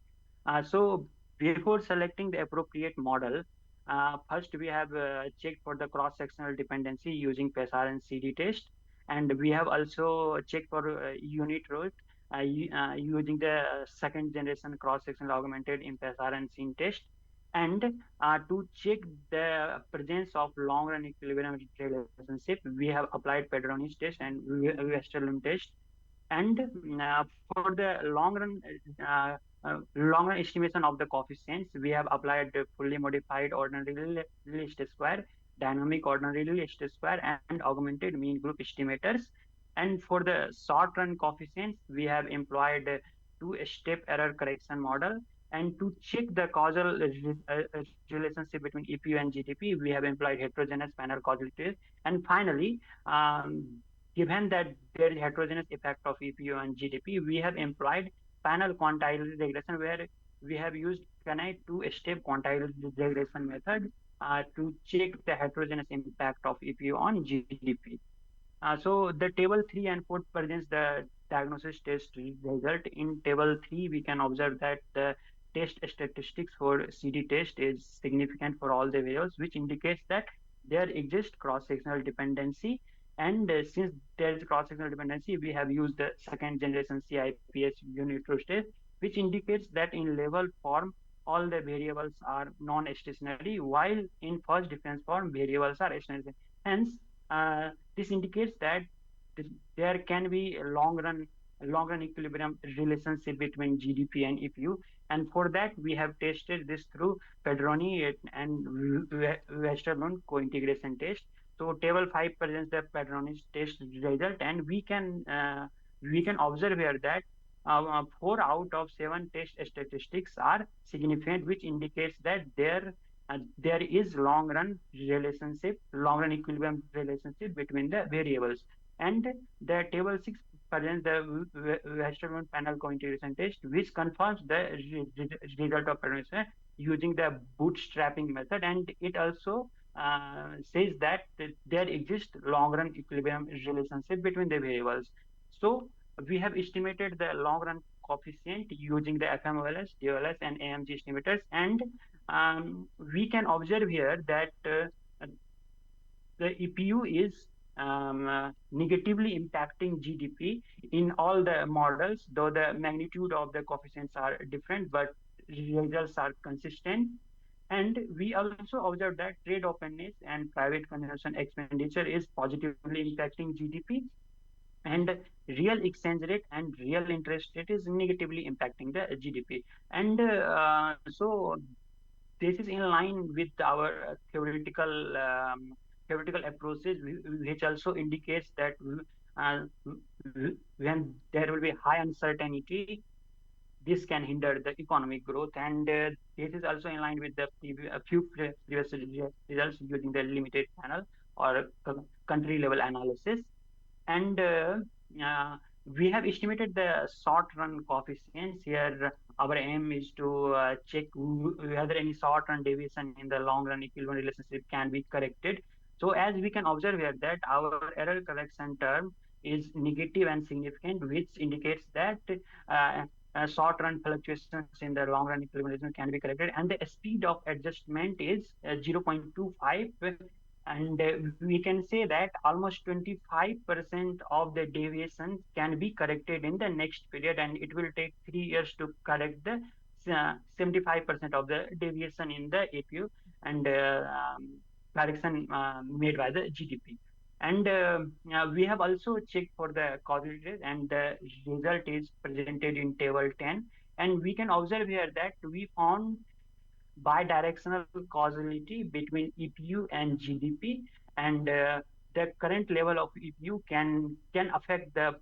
So before selecting the appropriate model, first, we have checked for the cross-sectional dependency using PESAR and CD test, and we have also checked for unit root using the second generation cross-sectional augmented in PESAR and SIN test. And to check the presence of long-run equilibrium relationship, we have applied Pedroni's test and Westerlund test. And for the uh, long run estimation of the coefficients, we have applied the fully modified ordinary least square, dynamic ordinary least square, and augmented mean group estimators. And for the short run coefficients, we have employed a two-step error correction model. And to check the causal relationship between EPU and GDP, we have employed heterogeneous panel causality. And finally, given that there is heterogeneous effect of EPU and GDP, we have employed panel quantile regression, where we have used Canai two-step quantile regression method to check the heterogeneous impact of EPU on GDP. So the table 3 and 4 presents the diagnosis test result. In table 3, we can observe that the test statistics for CD test is significant for all the variables, which indicates that there exists cross-sectional dependency. And since there is cross-sectional dependency, we have used the second generation CIPS unit test, which indicates that in level form, all the variables are non-stationary, while in first difference form, variables are stationary. Hence, this indicates that there can be a long run equilibrium relationship between GDP and EPU. And for that, we have tested this through Padroni and Westerlund co-integration test. So table 5 presents the Padroni's test result, and we can observe here that 4 out of 7 test statistics are significant, which indicates that there is long run equilibrium relationship between the variables. And the table 6 presents the Westerlund panel co-integration test, which confirms the result of parameter using the bootstrapping method, and it also says that there exists long run equilibrium relationship between the variables. So we have estimated the long run coefficient using the FMOLS, DOLS, and AMG estimators, and we can observe here that the EPU is negatively impacting GDP in all the models, though the magnitude of the coefficients are different, but results are consistent. And we also observe that trade openness and private consumption expenditure is positively impacting GDP, and real exchange rate and real interest rate is negatively impacting the GDP. And so this is in line with our theoretical approaches, which also indicates that uh, when there will be high uncertainty, this can hinder the economic growth. And this is also in line with the a few previous results using the limited panel or country level analysis. And we have estimated the short run coefficients here. Our aim is to check whether any short run deviation in the long run equilibrium relationship can be corrected. So as we can observe here that our error correction term is negative and significant, which indicates that uh, short run fluctuations in the long run equilibrium can be corrected, and the speed of adjustment is 0.25. And we can say that almost 25% of the deviations can be corrected in the next period, and it will take 3 years to correct the 75% of the deviation in the APU and correction made by the GDP. And we have also checked for the causality, and the result is presented in table 10. And we can observe here that we found bidirectional causality between EPU and GDP, and the current level of EPU can affect the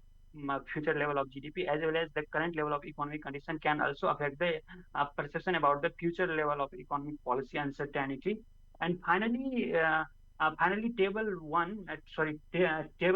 future level of GDP, as well as the current level of economic condition can also affect the perception about the future level of economic policy uncertainty. And finally, table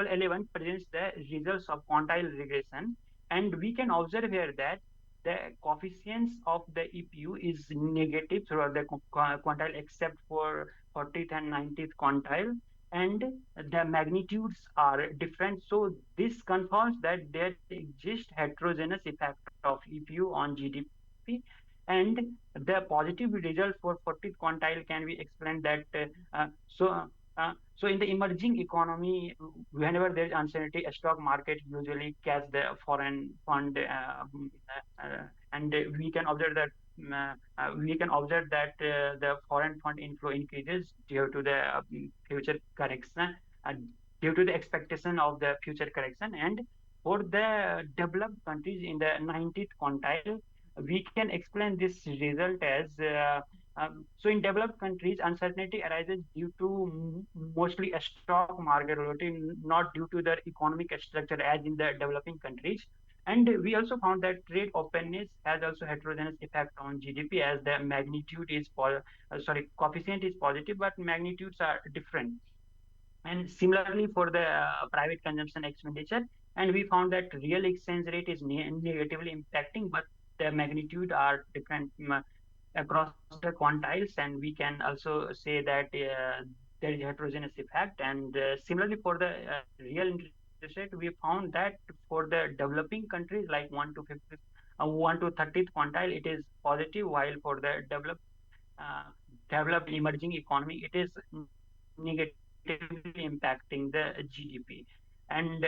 11 presents the results of quantile regression, and we can observe here that the coefficients of the EPU is negative throughout the quantile except for 40th and 90th quantile, and the magnitudes are different. So this confirms that there exists heterogeneous effect of EPU on GDP, and the positive result for 40th quantile can be explained that so in the emerging economy, whenever there is uncertainty, a stock market usually catch the foreign fund, and we can observe that the foreign fund inflow increases due to the future correction, due to the expectation of the future correction. And for the developed countries in the 90th quintile, we can explain this result as so in developed countries, uncertainty arises due to mostly a stock market volatility, not due to their economic structure as in the developing countries. And we also found that trade openness has also heterogeneous effect on GDP, as the magnitude is coefficient is positive, but magnitudes are different. And similarly for the private consumption expenditure, and we found that real exchange rate is negatively impacting, but the magnitude are different across the quantiles, and we can also say that there is heterogeneous effect. And similarly for the real interest rate, we found that for the developing countries like 1 to 30th quantile, it is positive, while for the uh, developed emerging economy, it is negatively impacting the GDP. And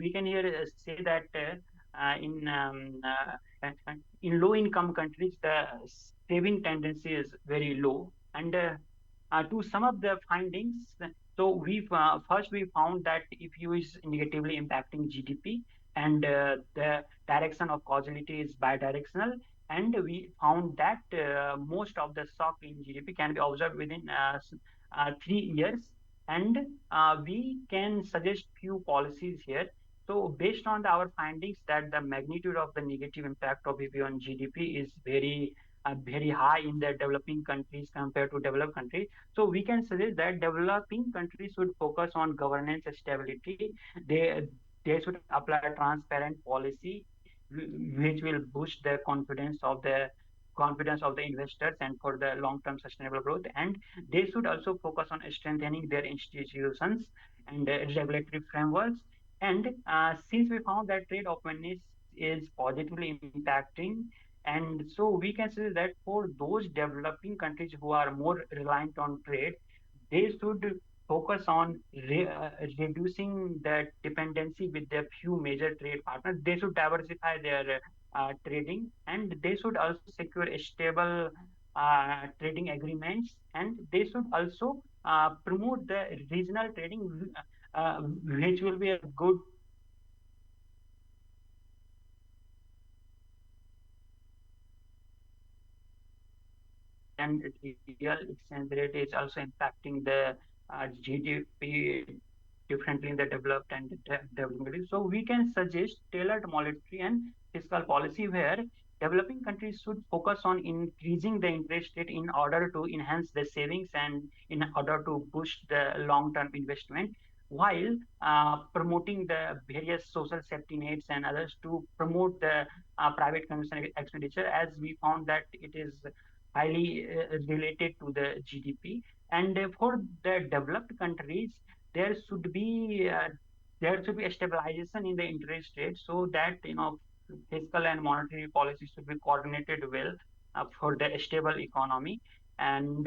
we can here say that in in low income countries, the saving tendency is very low. And to sum up the findings, So first we found that EPU is negatively impacting GDP, and the direction of causality is bidirectional. And we found that most of the shock in GDP can be observed within 3 years. And we can suggest few policies here. So based on our findings that the magnitude of the negative impact of EPU on GDP is very high in the developing countries compared to developed countries. So we can suggest that developing countries should focus on governance stability. They should apply transparent policy which will boost the confidence of the investors and for the long-term sustainable growth. And they should also focus on strengthening their institutions and regulatory frameworks. And since we found that trade openness is positively impacting, and so we can say that for those developing countries who are more reliant on trade, they should focus on reducing the dependency with their few major trade partners. They should diversify their trading, and they should also secure stable trading agreements, and they should also promote the regional trading, which will be a good and real exchange rate is also impacting the GDP differently in the developed and developing countries. So we can suggest tailored monetary and fiscal policy where developing countries should focus on increasing the interest rate in order to enhance the savings and in order to boost the long-term investment, while promoting the various social safety nets and others to promote the private consumption expenditure, as we found that it is highly related to the GDP. And for the developed countries, there should be uh, there should be a stabilization in the interest rate, so that fiscal and monetary policy should be coordinated well for the stable economy. And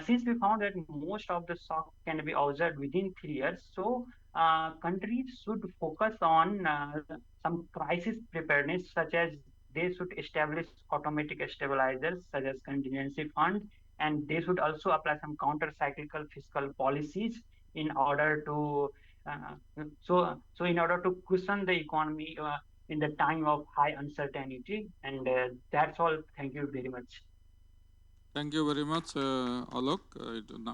since we found that most of the shock can be observed within 3 years, so countries should focus on some crisis preparedness, such as they should establish automatic stabilizers such as contingency fund, and they should also apply some counter-cyclical fiscal policies in order to in order to cushion the economy in the time of high uncertainty. And that's all. Thank you very much. Thank you very much, Alok,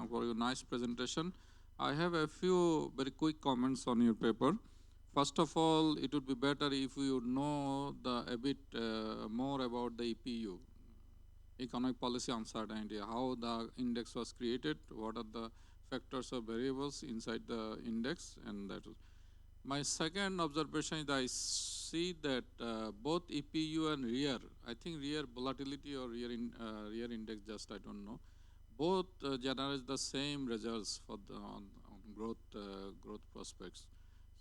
for your nice presentation. I have a few very quick comments on your paper. First of all, it would be better if you know a bit more about the EPU, Economic Policy Uncertainty, how the index was created, what are the factors or variables inside the index, and that. My second observation is I see that both EPU and REAR, I think REAR volatility or REAR index, just I don't know, both generate the same results for on growth prospects.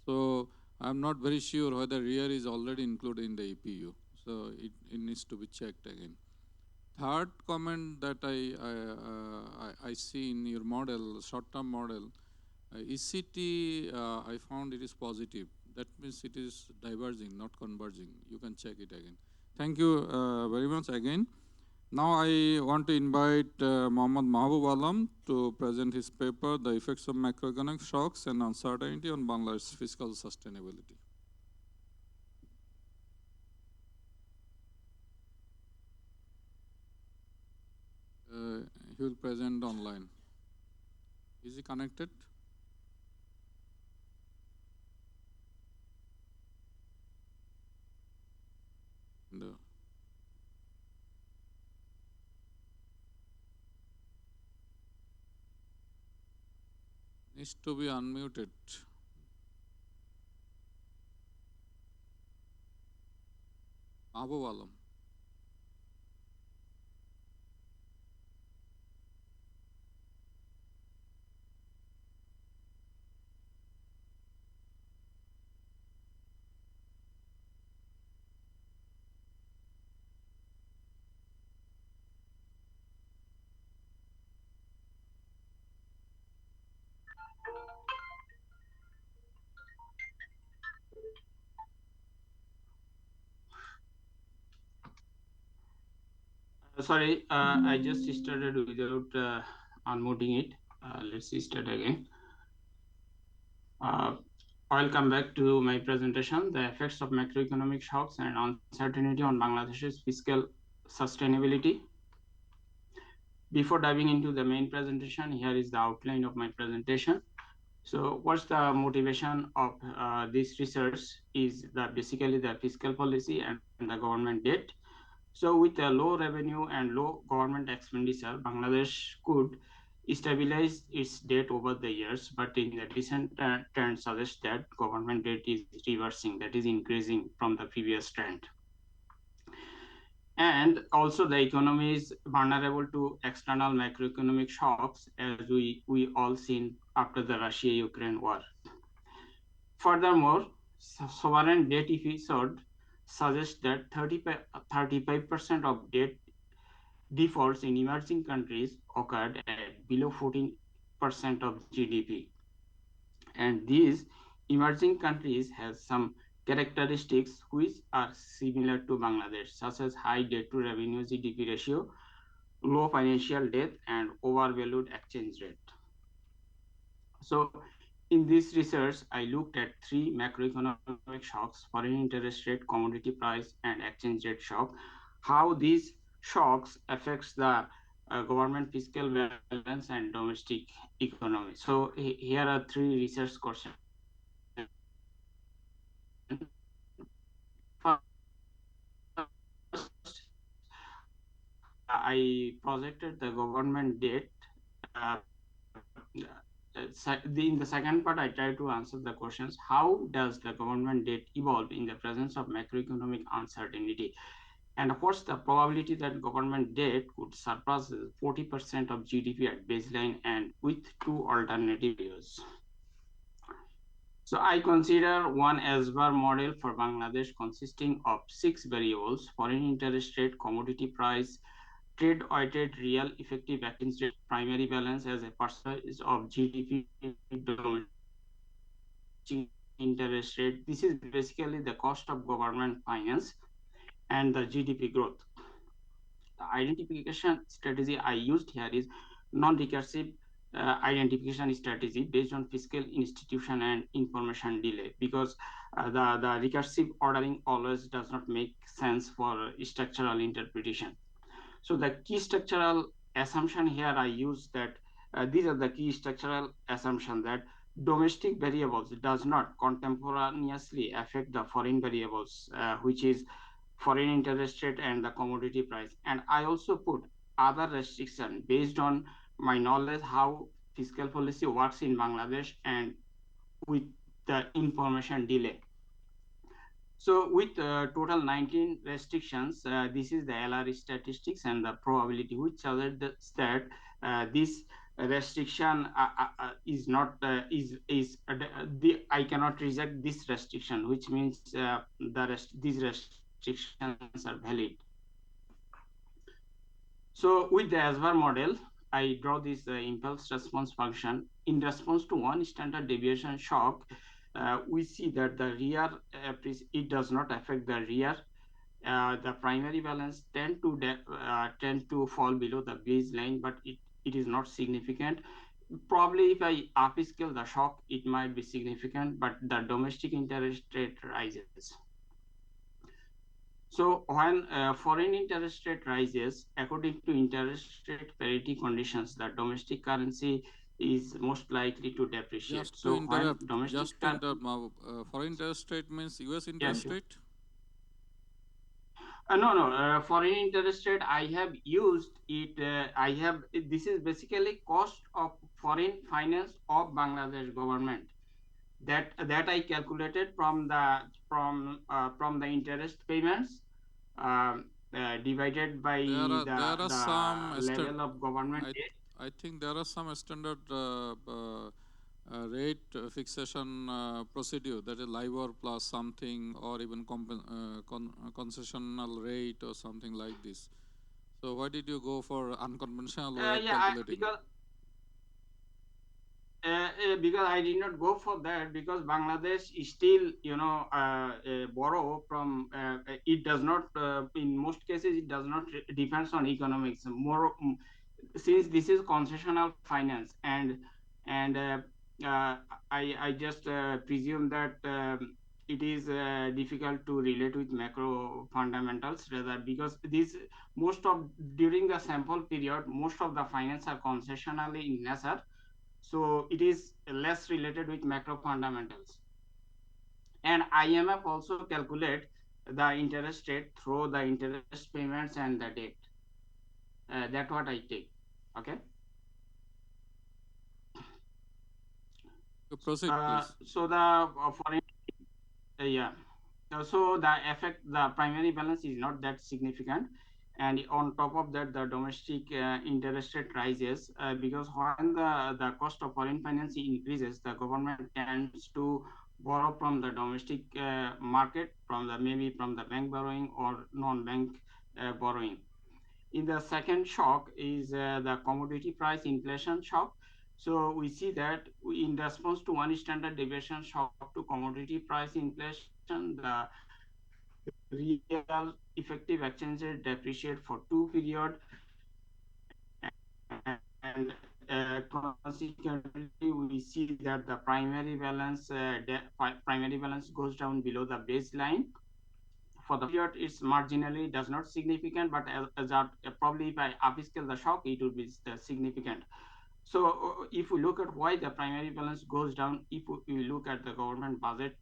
So I'm not very sure whether REAR is already included in the EPU. So it needs to be checked again. Third comment that I see in your model, short-term model, ECT, I found it is positive. That means it is diverging, not converging. You can check it again. Thank you very much again. Now I want to invite Mohammad Mahbub Alam to present his paper, The Effects of Macroeconomic Shocks and Uncertainty on Bangladesh's Fiscal Sustainability. He will present online. Is he connected? No. Needs to be unmuted. Mahbub Alam. Sorry, I just started without unmuting it. Let's start again. Uh, I'll come back to my presentation, the effects of macroeconomic shocks and uncertainty on Bangladesh's fiscal sustainability. Before diving into the main presentation, here is the outline of my presentation. So what's the motivation of this research is basically the fiscal policy and the government debt. So with a low revenue and low government expenditure, Bangladesh could stabilize its debt over the years, but in the recent trend suggests that government debt is reversing, that is increasing from the previous trend. And also the economy is vulnerable to external macroeconomic shocks, as we all seen after the Russia-Ukraine war. Furthermore, sovereign debt episode suggests that 35% of debt defaults in emerging countries occurred at below 14% of GDP. And these emerging countries have some characteristics which are similar to Bangladesh, such as high debt to revenue GDP ratio, low financial debt, and overvalued exchange rate. So in this research, I looked at three macroeconomic shocks: foreign interest rate, commodity price, and exchange rate shock. How these shocks affects the government fiscal balance and domestic economy. So here are three research questions. First, I projected the government debt. Uh, in the second part, I try to answer the questions: how does the government debt evolve in the presence of macroeconomic uncertainty? And what's the probability that government debt could surpass 40% of GDP at baseline, and with two alternative views? So I consider one ASBAR model for Bangladesh consisting of 6 variables: foreign interest rate, commodity price, trade weighted real effective exchange rate, primary balance as a percentage of GDP, domestic interest rate. This is basically the cost of government finance and the GDP growth. The identification strategy I used here is non-recursive identification strategy based on fiscal institution and information delay, because the recursive ordering always does not make sense for structural interpretation. So the key structural assumption here I use that these are the key structural assumption that domestic variables does not contemporaneously affect the foreign variables, which is foreign interest rate and the commodity price. And I also put other restriction based on my knowledge how fiscal policy works in Bangladesh and with the information delay. So with total 19 restrictions, this is the LR statistics and the probability, which suggests that this restriction is not I cannot reject this restriction, which means these restrictions are valid. So with the ASVAR model, I draw this impulse response function. In response to one standard deviation shock, we see that the rear, it does not affect the rear. The primary balance tend to fall below the baseline, but it is not significant. Probably if I upscale the shock, it might be significant, but the domestic interest rate rises. So when foreign interest rate rises, according to interest rate parity conditions, the domestic currency is most likely to depreciate. Just to interrupt, foreign interest rate means US interest rate? No, foreign interest rate, I have used it, this is basically cost of foreign finance of Bangladesh government. That I calculated from the interest payments divided by the level of government debt. I think there are some standard rate fixation procedure, that is LIBOR plus something, or even concessional rate or something like this. So why did you go for unconventional way of calculating? Because I did not go for that, because Bangladesh is still, borrow from, it does not, in most cases, it does not depends on economics. More, since this is concessional finance, and uh, I just presume that it is difficult to relate with macro fundamentals rather, because these most of during the sample period most of the finance are concessionally in nature, so it is less related with macro fundamentals. And IMF also calculate the interest rate through the interest payments and the debt. That's what I take. Okay. Proceed, please. So the foreign yeah. So the effect, the primary balance is not that significant, and on top of that, the domestic interest rate rises because when the cost of foreign financing increases, the government tends to borrow from the domestic market, from the maybe from the bank borrowing or non-bank borrowing. In the second shock is the commodity price inflation shock. So we see that in response to one standard deviation shock to commodity price inflation, the real effective exchange rate depreciate for 2 period, and consequently we see that the primary balance goes down below the baseline. For the period it's marginally does not significant, but probably if I upscale the shock it will be significant. So if we look at why the primary balance goes down, if we look at the government budget,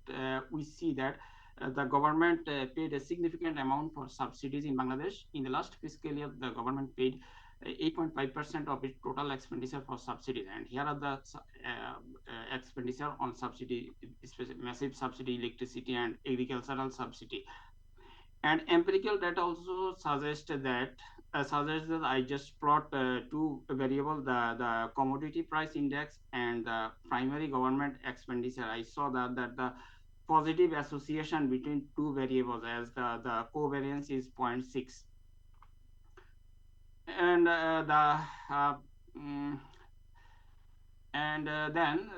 we see that the government paid a significant amount for subsidies in Bangladesh. In the last fiscal year, the government paid 8.5% of its total expenditure for subsidies. And here are the expenditure on subsidy, massive subsidy, electricity and agricultural subsidy. And empirical data also suggests that I just plot two variable, the commodity price index and the primary government expenditure. I saw that the positive association between two variables as the covariance is 0.6. And mm, then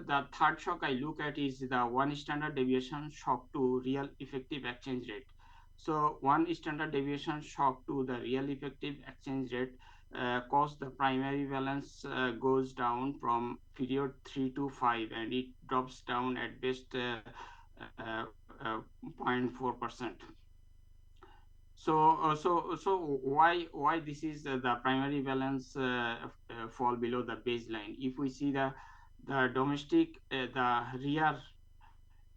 the third shock I look at is the one standard deviation shock to real effective exchange rate. So one standard deviation shock to the real effective exchange rate caused the primary balance goes down from period 3 to 5, and it drops down at best uh, uh, 0.4%. So why this is the primary balance fall below the baseline? If we see the domestic the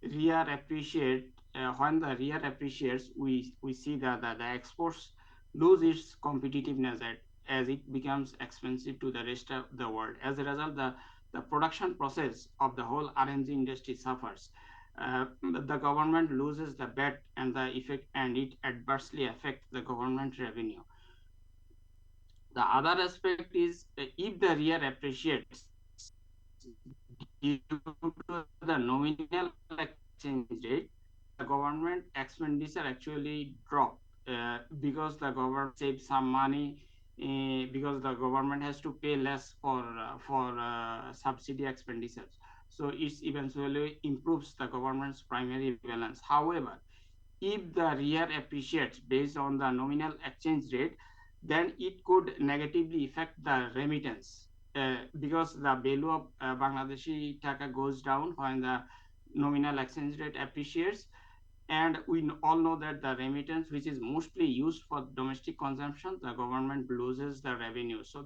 rear appreciate, when the rear appreciates, we see that the exports lose its competitiveness as it becomes expensive to the rest of the world. As a result, the production process of the whole RNG industry suffers. The government loses the bet and the effect, and it adversely affects the government revenue. The other aspect is if the real appreciates due to the nominal exchange rate, the government expenditure actually drop because the government saves some money because the government has to pay less for subsidy expenditures. So it eventually improves the government's primary balance. However, if the real appreciates based on the nominal exchange rate, then it could negatively affect the remittance because the value of Bangladeshi taka goes down when the nominal exchange rate appreciates. And we all know that the remittance, which is mostly used for domestic consumption, the government loses the revenue. So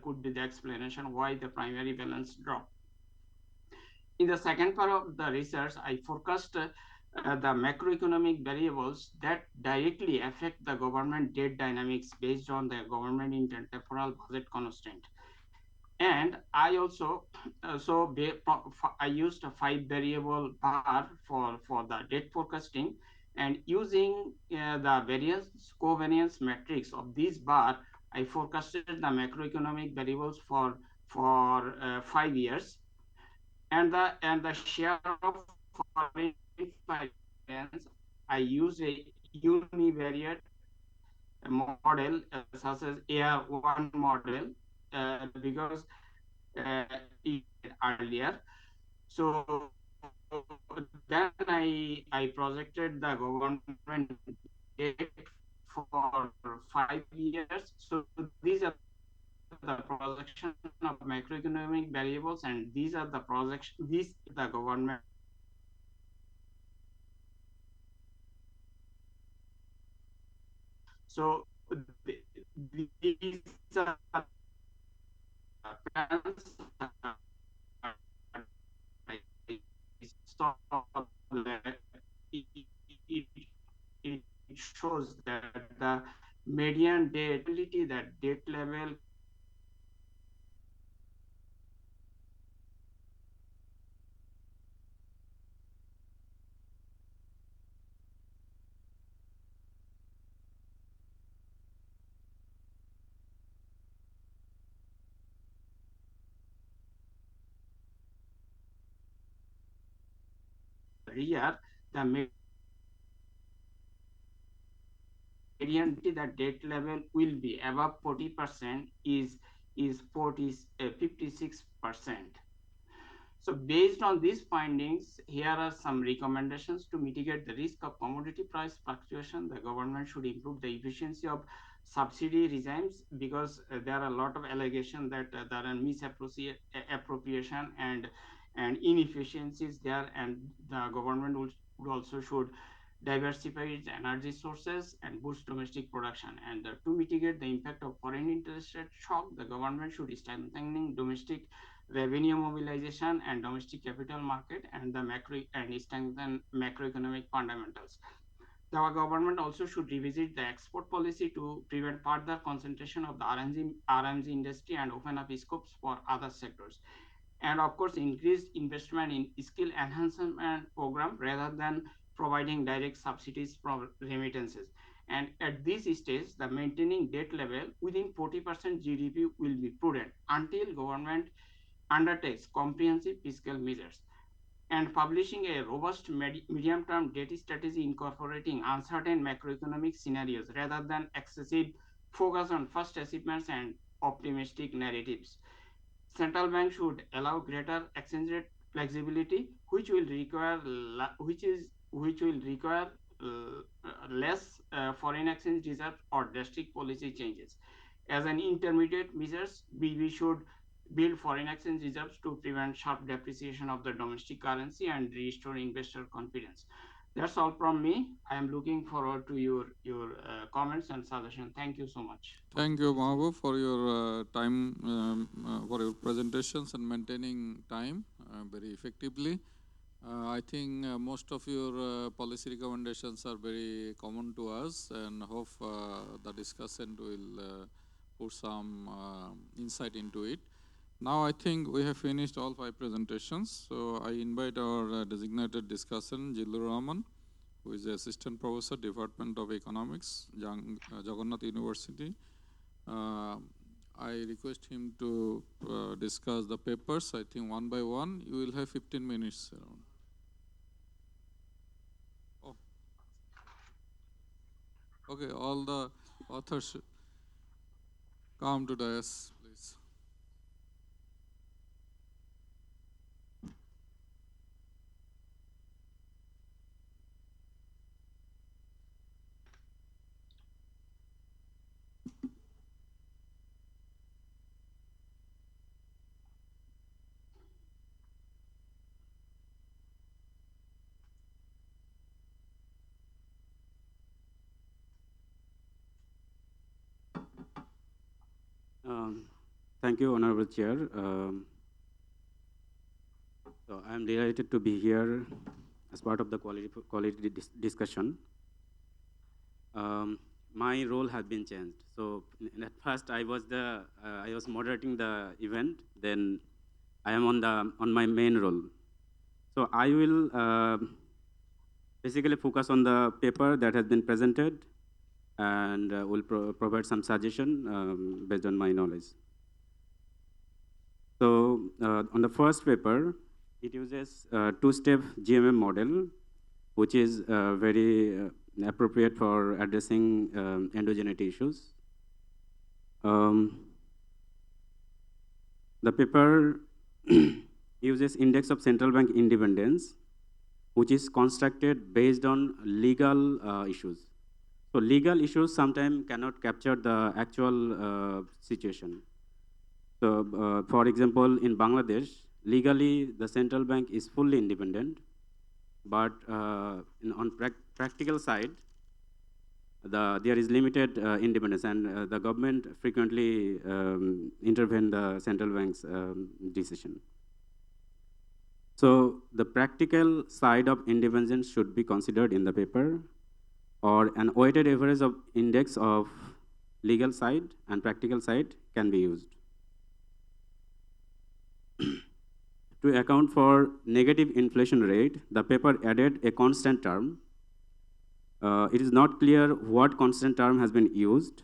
could be the explanation why the primary balance dropped. In the second part of the research, I focused the macroeconomic variables that directly affect the government debt dynamics based on the government intertemporal budget constraint. And I also I used a 5 variable bar for the debt forecasting, and using the variance covariance matrix of this bar, I forecasted the macroeconomic variables for 5 years, and the share of foreign finance, I use a univariate model such as AR1 model because it earlier. So then I projected the government debt for 5 years. So these are the the projection of macroeconomic variables, and these are the projection. These the government. So these are plans. It shows that the median debt, that debt level year, the median that debt level will be above 40% is 56%. So based on these findings, here are some recommendations to mitigate the risk of commodity price fluctuation. The government should improve the efficiency of subsidy regimes, because there are a lot of allegations that there are misappropriation and inefficiencies there, and the government would also should diversify its energy sources and boost domestic production. And to mitigate the impact of foreign interest rate shock, the government should strengthen domestic revenue mobilization and domestic capital market, and strengthen macroeconomic fundamentals. The government also should revisit the export policy to prevent further concentration of the RMG industry and open up scopes for other sectors. And of course, increased investment in skill enhancement program rather than providing direct subsidies from remittances. And at this stage, the maintaining debt level within 40% GDP will be prudent until government undertakes comprehensive fiscal measures. And publishing a robust medium-term debt strategy incorporating uncertain macroeconomic scenarios rather than excessive focus on first achievements and optimistic narratives. Central bank should allow greater exchange rate flexibility, which will require less foreign exchange reserves or drastic policy changes. As an intermediate measures, we should build foreign exchange reserves to prevent sharp depreciation of the domestic currency and restore investor confidence. That's all from me. I am looking forward to your comments and suggestions. Thank you so much. Thank you, Mahabu, for your time, for your presentations and maintaining time very effectively. I think most of your policy recommendations are very common to us, and hope the discussion will put some insight into it. Now I think we have finished all 5 presentations, so I invite our designated discussant, Jillur Rahman, who is the Assistant Professor, Department of Economics, Jagannath University. I request him to discuss the papers. I think one by one. You will have 15 minutes around. Oh. Okay, all the authors come to dais, please. Thank you, Honorable Chair. So I'm delighted to be here as part of the quality discussion. My role has been changed. So at first I was moderating the event. Then I am on my main role. So I will basically focus on the paper that has been presented, and will provide some suggestion based on my knowledge. So on the first paper, it uses a 2-step GMM model, which is very appropriate for addressing endogeneity issues. The paper uses index of central bank independence, which is constructed based on legal issues. So legal issues sometimes cannot capture the actual situation. So, for example, in Bangladesh, legally the central bank is fully independent, but on practical side, there is limited independence, and the government frequently intervene the central bank's decision. So the practical side of independence should be considered in the paper, or an weighted average of index of legal side and practical side can be used. To account for negative inflation rate, the paper added a constant term. It is not clear what constant term has been used.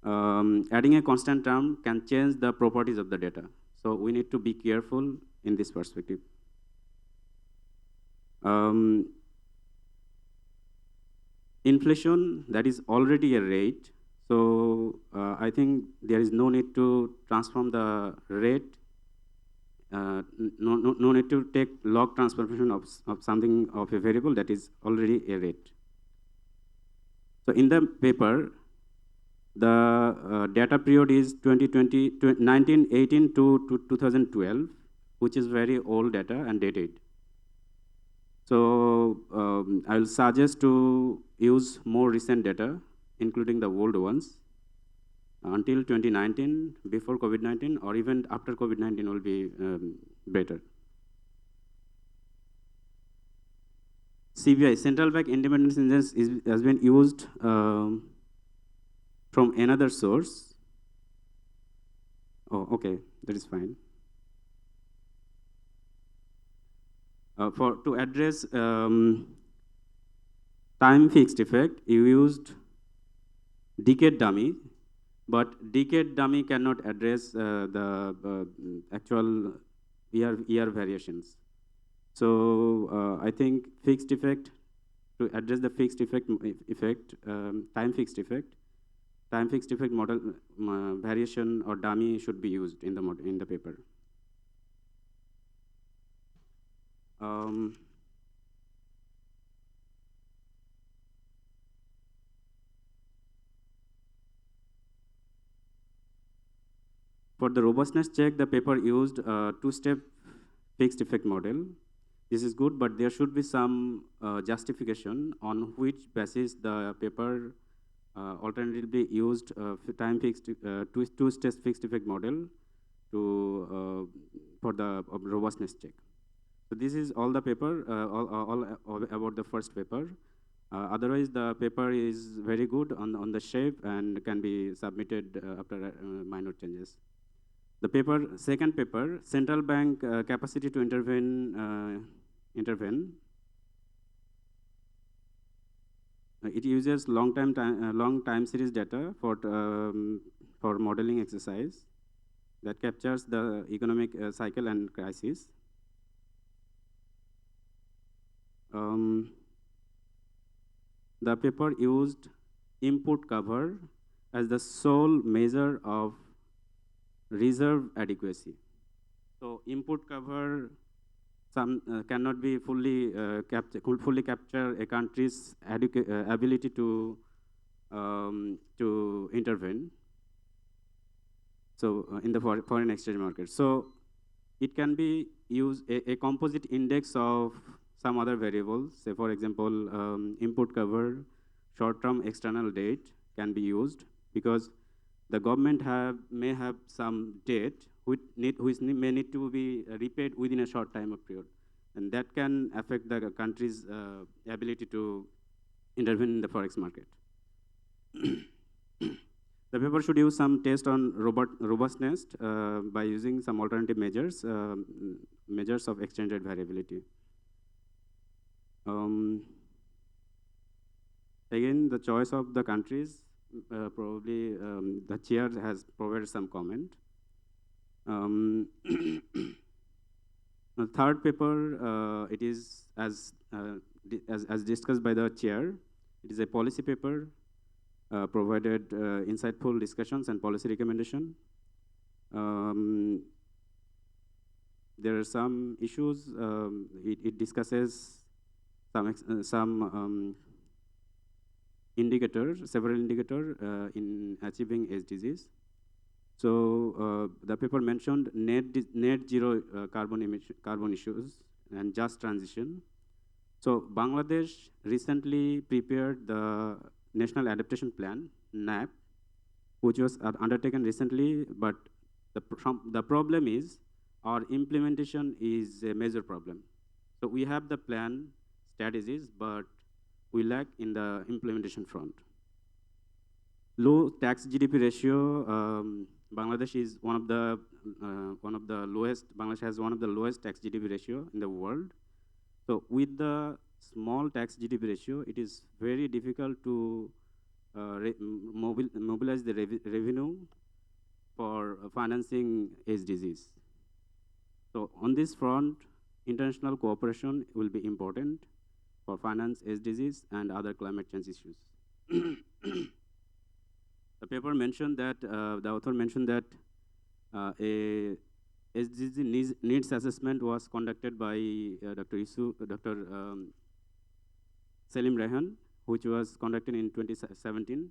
Adding a constant term can change the properties of the data. So we need to be careful in this perspective. Inflation, that is already a rate. So I think there is no need to transform the rate. No need to take log transformation of something of a variable that is already a rate. So in the paper, the data period is 1918 to 2012, which is very old data and dated. So I will suggest to use more recent data, including the old ones, until 2019, before COVID-19, or even after COVID-19 will be better. CBI, Central Bank Independence Index, has been used from another source. Oh, okay, that is fine. To address time fixed effect, you used decade dummy, but decade dummy cannot address the actual year variations. So I think fixed effect, to address the fixed effect, time fixed effect model variation or dummy should be used in the paper. For the robustness check, the paper used a two-step fixed effect model. This is good, but there should be some justification on which basis the paper alternatively used time fixed two-step fixed effect model to for the robustness check. So this is all the paper, all about the first paper. Otherwise, the paper is very good on the shape and can be submitted after minor changes. The second paper, central bank capacity to intervene. It uses long time series data for modeling exercise that captures the economic cycle and crisis. The paper used input cover as the sole measure of reserve adequacy. So input cover cannot be fully capture a country's ability to intervene. So in the foreign exchange market. So it can be used a composite index of some other variables. Say for example, input cover, short-term external debt can be used, because the government may have some debt which may need to be repaid within a short time of period, and that can affect the country's ability to intervene in the forex market. The paper should use some test on robustness by using some alternative measures of exchange rate variability. Again, the choice of the countries, probably the chair has provided some comment. The third paper, it is as discussed by the chair. It is a policy paper, provided insightful discussions and policy recommendation. There are some issues. It discusses some several indicators in achieving SDGs. So the paper mentioned net zero carbon issues and just transition. So Bangladesh recently prepared the National Adaptation Plan, NAP, which was undertaken recently, but the problem is our implementation is a major problem. So we have the plan, strategies, but we lack in the implementation front. Low tax GDP ratio, Bangladesh is one of the lowest. Bangladesh has one of the lowest tax GDP ratio in the world. So with the small tax GDP ratio, it is very difficult to mobilize the revenue for financing SDGs. So on this front, international cooperation will be important for finance SDGs and other climate change issues. The paper mentioned that, the author mentioned that a SDG needs assessment was conducted by Dr. Selim Rehan, which was conducted in 2017.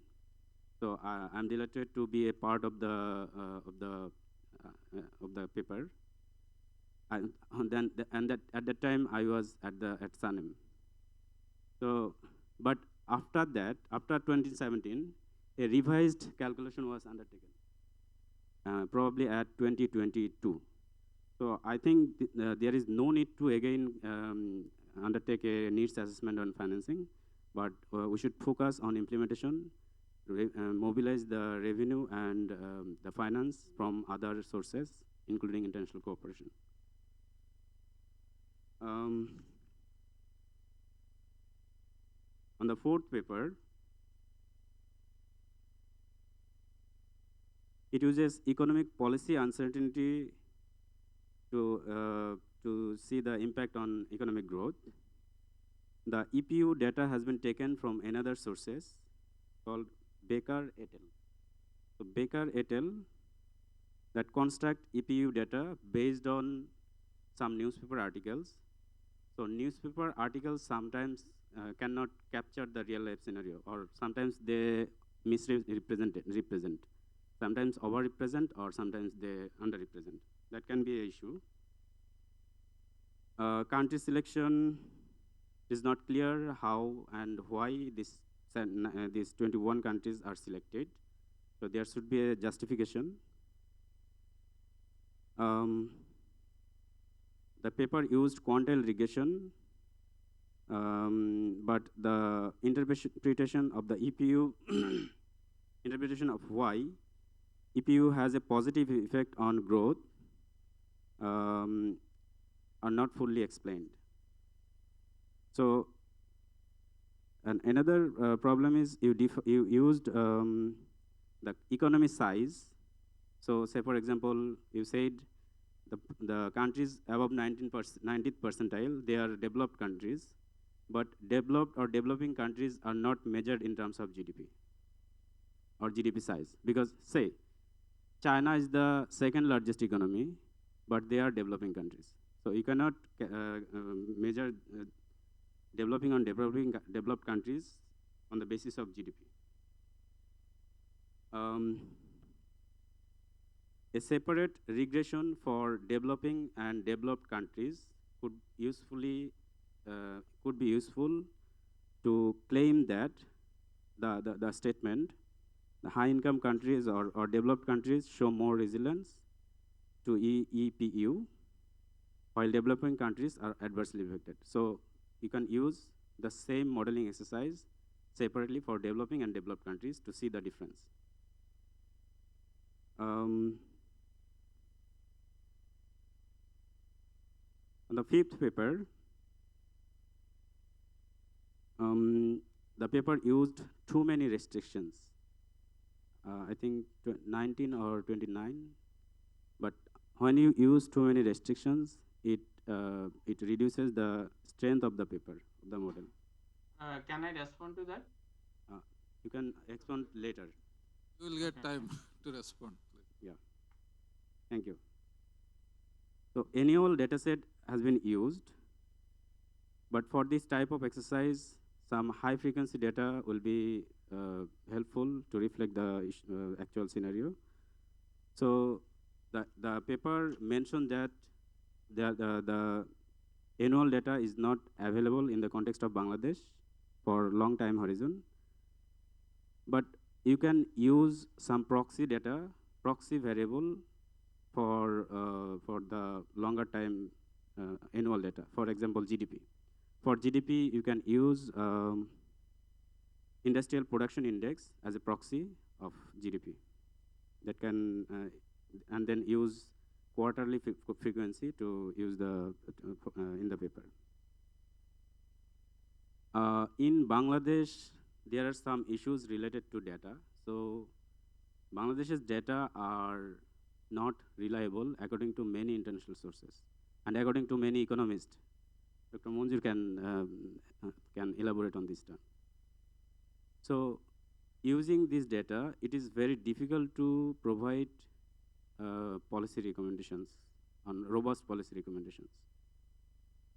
So I'm delighted to be a part of the paper. At that time I was at SANEM. So, but after that, after 2017, a revised calculation was undertaken, probably at 2022. So I think there is no need to again undertake a needs assessment on financing, but we should focus on implementation, mobilize the revenue and the finance from other sources, including international cooperation. On the fourth paper, it uses economic policy uncertainty to see the impact on economic growth. The EPU data has been taken from another sources called Baker et al. So Baker et al. That construct EPU data based on some newspaper articles. So newspaper articles sometimes cannot capture the real life scenario, or sometimes they represent. Sometimes overrepresent, or sometimes they underrepresent. That can be an issue. Country selection is not clear how and why these 21 countries are selected. So there should be a justification. The paper used quantile regression, but the interpretation of the EPU, interpretation of why EPU has a positive effect on growth are not fully explained. So, and another problem is you used the economy size. So, say for example, you said the countries above 90th percentile, they are developed countries, but developed or developing countries are not measured in terms of GDP or GDP size, because say China is the second largest economy, but they are developing countries. So you cannot measure developing on developed countries on the basis of GDP. A separate regression for developing and developed countries could be useful to claim that the statement, the high-income countries or developed countries show more resilience to EPU, while developing countries are adversely affected. So you can use the same modeling exercise separately for developing and developed countries to see the difference. On the fifth paper, the paper used too many restrictions. I think 19 or 29. But when you use too many restrictions, it reduces the strength of the paper, of the model. Can I respond to that? You can respond later. You will get time to respond. Yeah. Thank you. So annual dataset has been used, but for this type of exercise, some high frequency data will be helpful to reflect the actual scenario. So the paper mentioned that the annual data is not available in the context of Bangladesh for long time horizon, but you can use some proxy data, proxy variable for the longer time annual data. For example, GDP. For GDP, you can use industrial production index as a proxy of GDP that can and then use quarterly frequency to use the in the paper. In Bangladesh, there are some issues related to data. So Bangladesh's data are not reliable according to many international sources and according to many economists. Dr. Monjur can elaborate on this term. So using this data, it is very difficult to provide policy recommendations on robust policy recommendations.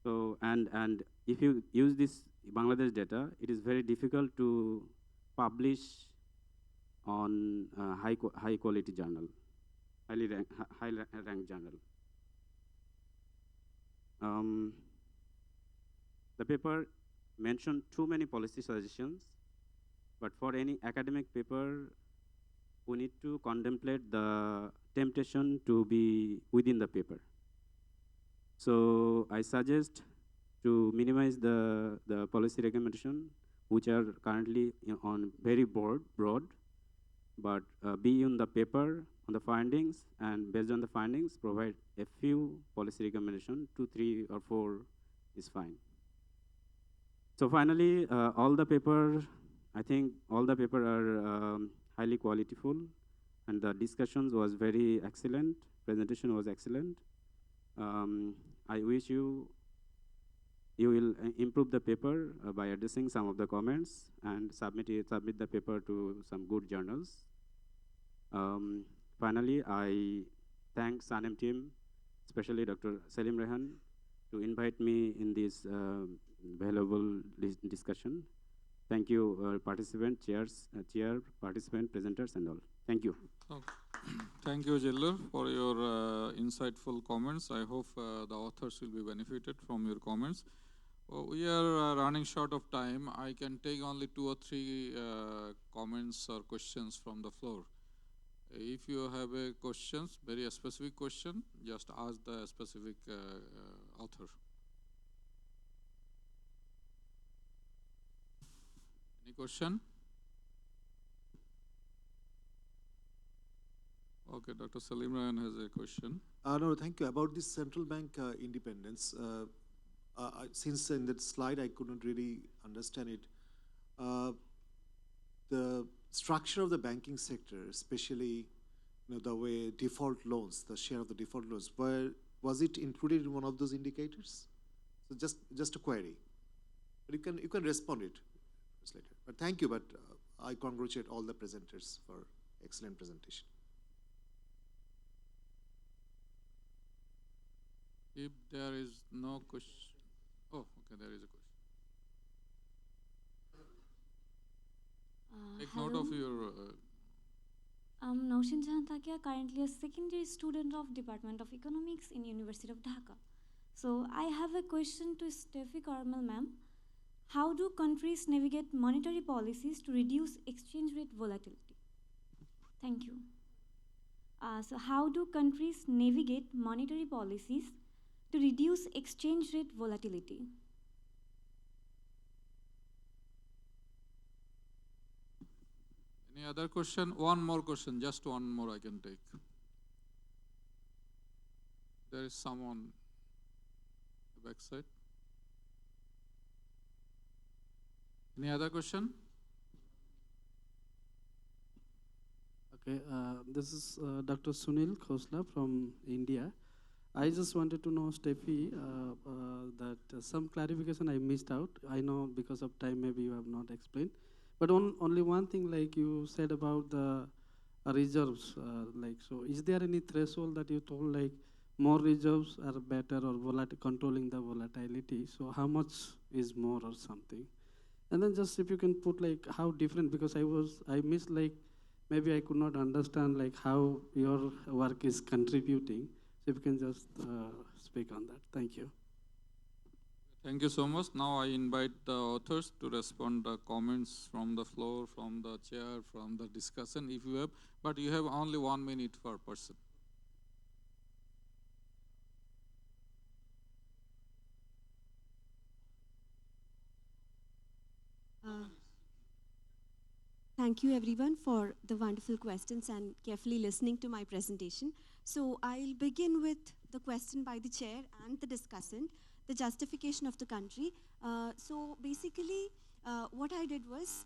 So and if you use this Bangladesh data, it is very difficult to publish on high quality journal, highly ranked journal. The paper mentioned too many policy suggestions, but for any academic paper, we need to contemplate the temptation to be within the paper. So I suggest to minimize the policy recommendation, which are currently on very broad, but be in the paper on the findings, and based on the findings, provide a few policy recommendations, 2, 3, or 4 is fine. So finally, all the paper, I think all the paper are highly qualityful, and the discussions was very excellent, presentation was excellent. I wish you will improve the paper by addressing some of the comments and submit the paper to some good journals. Finally, I thank SANEM team, especially Dr. Selim Rehan, to invite me in this valuable discussion. Thank you, participant, chair, participant, presenters, and all. Thank you. Thank you, Jiller, for your insightful comments. I hope the authors will be benefited from your comments. We are running short of time. I can take only 2 or 3 comments or questions from the floor. If you have a questions, very specific question, just ask the specific author. Any question? Okay, Dr. Salim Ryan has a question. No, thank you. About this central bank independence, since in that slide I couldn't really understand it, the structure of the banking sector, especially the way default loans, the share of the default loans, was it included in one of those indicators? So just a query. But you can respond it later. But thank you. But I congratulate all the presenters for excellent presentation. If there is no question, oh, okay, there is a question. Take note of your. I'm Naushin Jahan Thakia, currently a secondary student of Department of Economics in University of Dhaka. So I have a question to Steffi Carmel, ma'am. How do countries navigate monetary policies to reduce exchange rate volatility? Thank you. So how do countries navigate monetary policies to reduce exchange rate volatility? Any other question? One more question, just one more I can take. There is someone the backside. Any other question? Okay, this is Dr. Sunil Khosla from India. I just wanted to know, Steffi, that some clarification I missed out. I know because of time maybe you have not explained. But only one thing, like you said about the reserves, so is there any threshold that you told, like more reserves are better or controlling the volatility? So how much is more or something? And then just if you can put like how different, because I missed like maybe I could not understand like how your work is contributing. So if you can just speak on that. Thank you. Thank you so much. Now I invite the authors to respond to comments from the floor, from the chair, from the discussion if you have, but you have only 1 minute per person. Thank you everyone for the wonderful questions and carefully listening to my presentation. So I'll begin with the question by the chair and the discussant, the justification of the country. So basically, what I did was,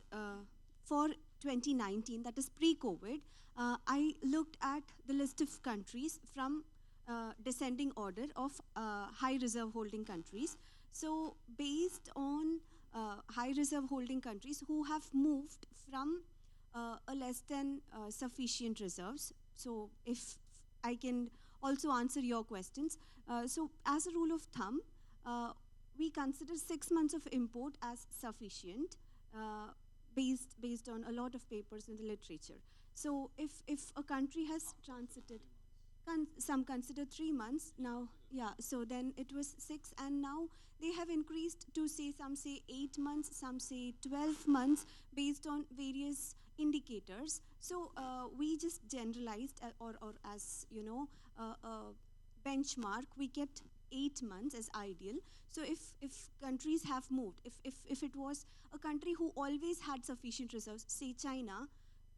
for 2019, that is pre-COVID, I looked at the list of countries from descending order of high reserve holding countries. So based on high reserve holding countries who have moved from a less than sufficient reserves. So if I can also answer your questions. So as a rule of thumb, we consider 6 months of import as sufficient based on a lot of papers in the literature. So if a country has transited, some consider 3 months now, yeah, so then it was 6, and now they have increased to say, some say 8 months, some say 12 months, based on various indicators. So we just generalized, or as you know, benchmark, we kept 8 months as ideal. So if countries have moved, if it was a country who always had sufficient reserves, say China,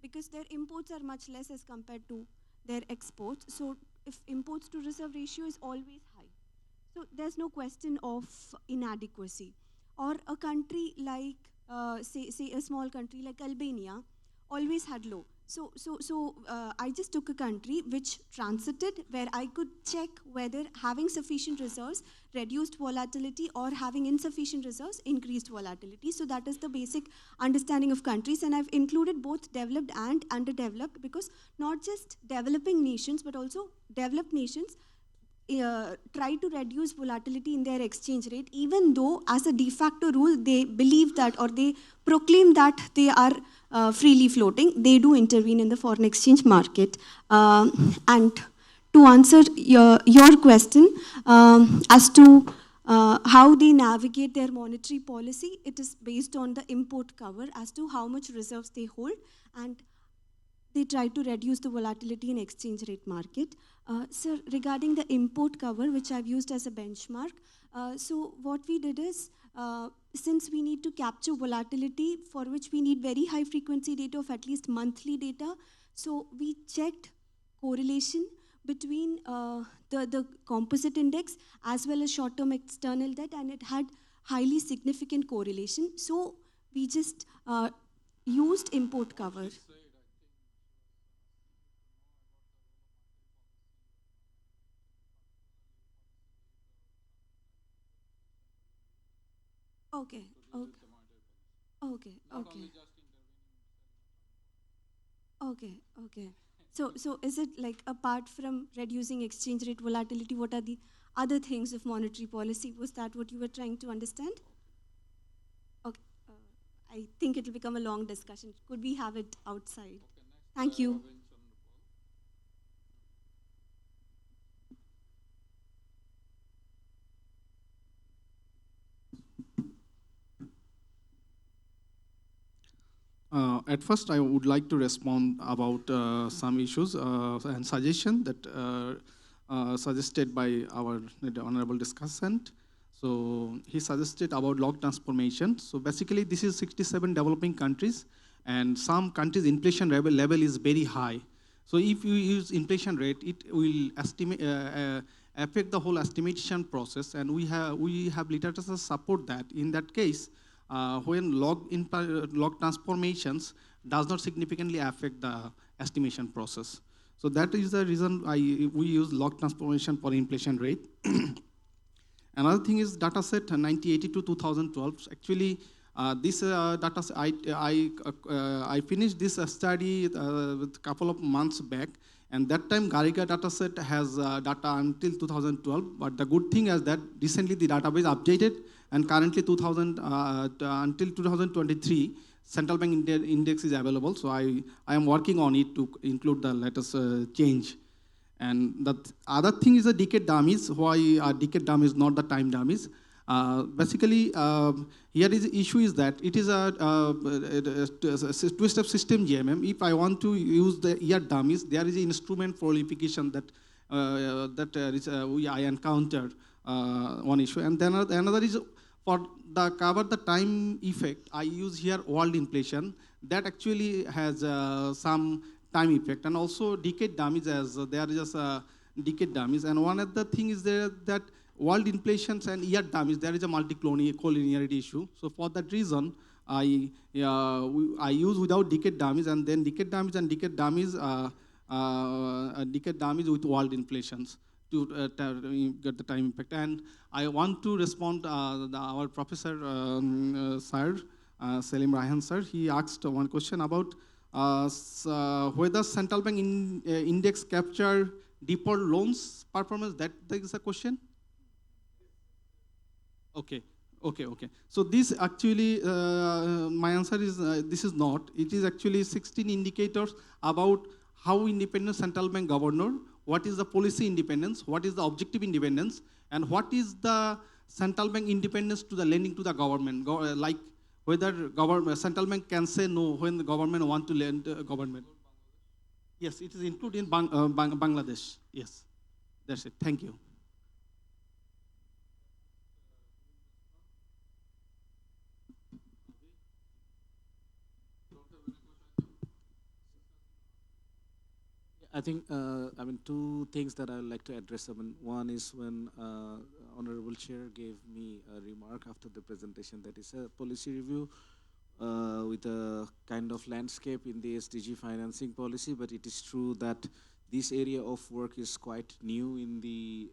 because their imports are much less as compared to their exports, so if imports to reserve ratio is always high, so there's no question of inadequacy. Or a country like, say a small country like Albania, always had low. So I just took a country which transited, where I could check whether having sufficient reserves reduced volatility or having insufficient reserves increased volatility. So that is the basic understanding of countries, and I've included both developed and underdeveloped, because not just developing nations but also developed nations try to reduce volatility in their exchange rate, even though as a de facto rule they believe that, or they proclaim that they are freely floating. They do intervene in the foreign exchange market. And to answer your question as to how they navigate their monetary policy, it is based on the import cover as to how much reserves they hold, and they try to reduce the volatility in exchange rate market. Sir, regarding the import cover, which I've used as a benchmark, so what we did is, since we need to capture volatility, for which we need very high frequency data of at least monthly data, so we checked correlation between the composite index as well as short-term external debt, and it had highly significant correlation. So we just used import cover. Okay, okay. So is it like, apart from reducing exchange rate volatility, what are the other things of monetary policy? Was that what you were trying to understand? Okay, I think it will become a long discussion. Could we have it outside? Thank you. At first, I would like to respond about some issues and suggestion that suggested by our honorable discussant. So he suggested about log transformation. So basically, this is 67 developing countries, and some countries' inflation level is very high. So if you use inflation rate, it will estimate affect the whole estimation process, and we have literature support that. In that case, when log transformations does not significantly affect the estimation process. So that is the reason we use log transformation for inflation rate. Another thing is data set 1980 to 2012. Actually, this data set, I finished this study a couple of months back, and that time Gariga data set has data until 2012. But the good thing is that recently the database updated, and currently until 2023, central bank index is available. So I am working on it to include the latest change. And the other thing is the decade dummies. Why are decade dummies not the time dummies? Basically, here is the issue is that it is a two-step system GMM. If I want to use the year dummies, there is an instrument qualification that I encountered one issue. And then another is for the cover the time effect, I use here world inflation. That actually has some time effect, and also decade dummies as there is just decade dummies. And one of the thing is there that world inflations and year dummies, there is a multi-collinearity issue. So for that reason, I use without decade dummies, and then decade dummies and decade dummies with world inflations to get the time impact. And I want to respond our professor sir, Selim Raihan sir. He asked one question about whether central bank index capture default loans performance. That is a question. Okay. So this actually, my answer is this is not. It is actually 16 indicators about how independent central bank governor, what is the policy independence, what is the objective independence, and what is the central bank independence to the lending to the government, like whether central bank can say no when the government want to lend government. Yes, it is included in Bangladesh. Yes, that's it. Thank you. I think, two things that I would like to address. One is when Honorable Chair gave me a remark after the presentation that is a policy review with a kind of landscape in the SDG financing policy, but it is true that this area of work is quite new in the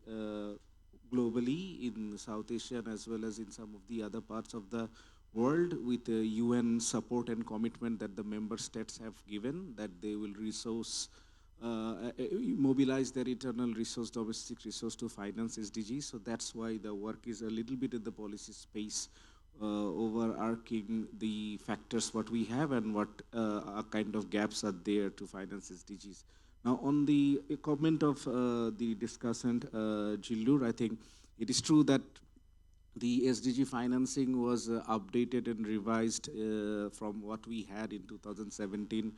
globally in South Asia as well as in some of the other parts of the world, with the UN support and commitment that the member states have given that they will mobilize their internal resource, domestic resource to finance SDGs. So that's why the work is a little bit in the policy space, overarching the factors what we have and what kind of gaps are there to finance SDGs. Now, on the comment of the discussant, Jillur, I think it is true that the SDG financing was updated and revised from what we had in 2017.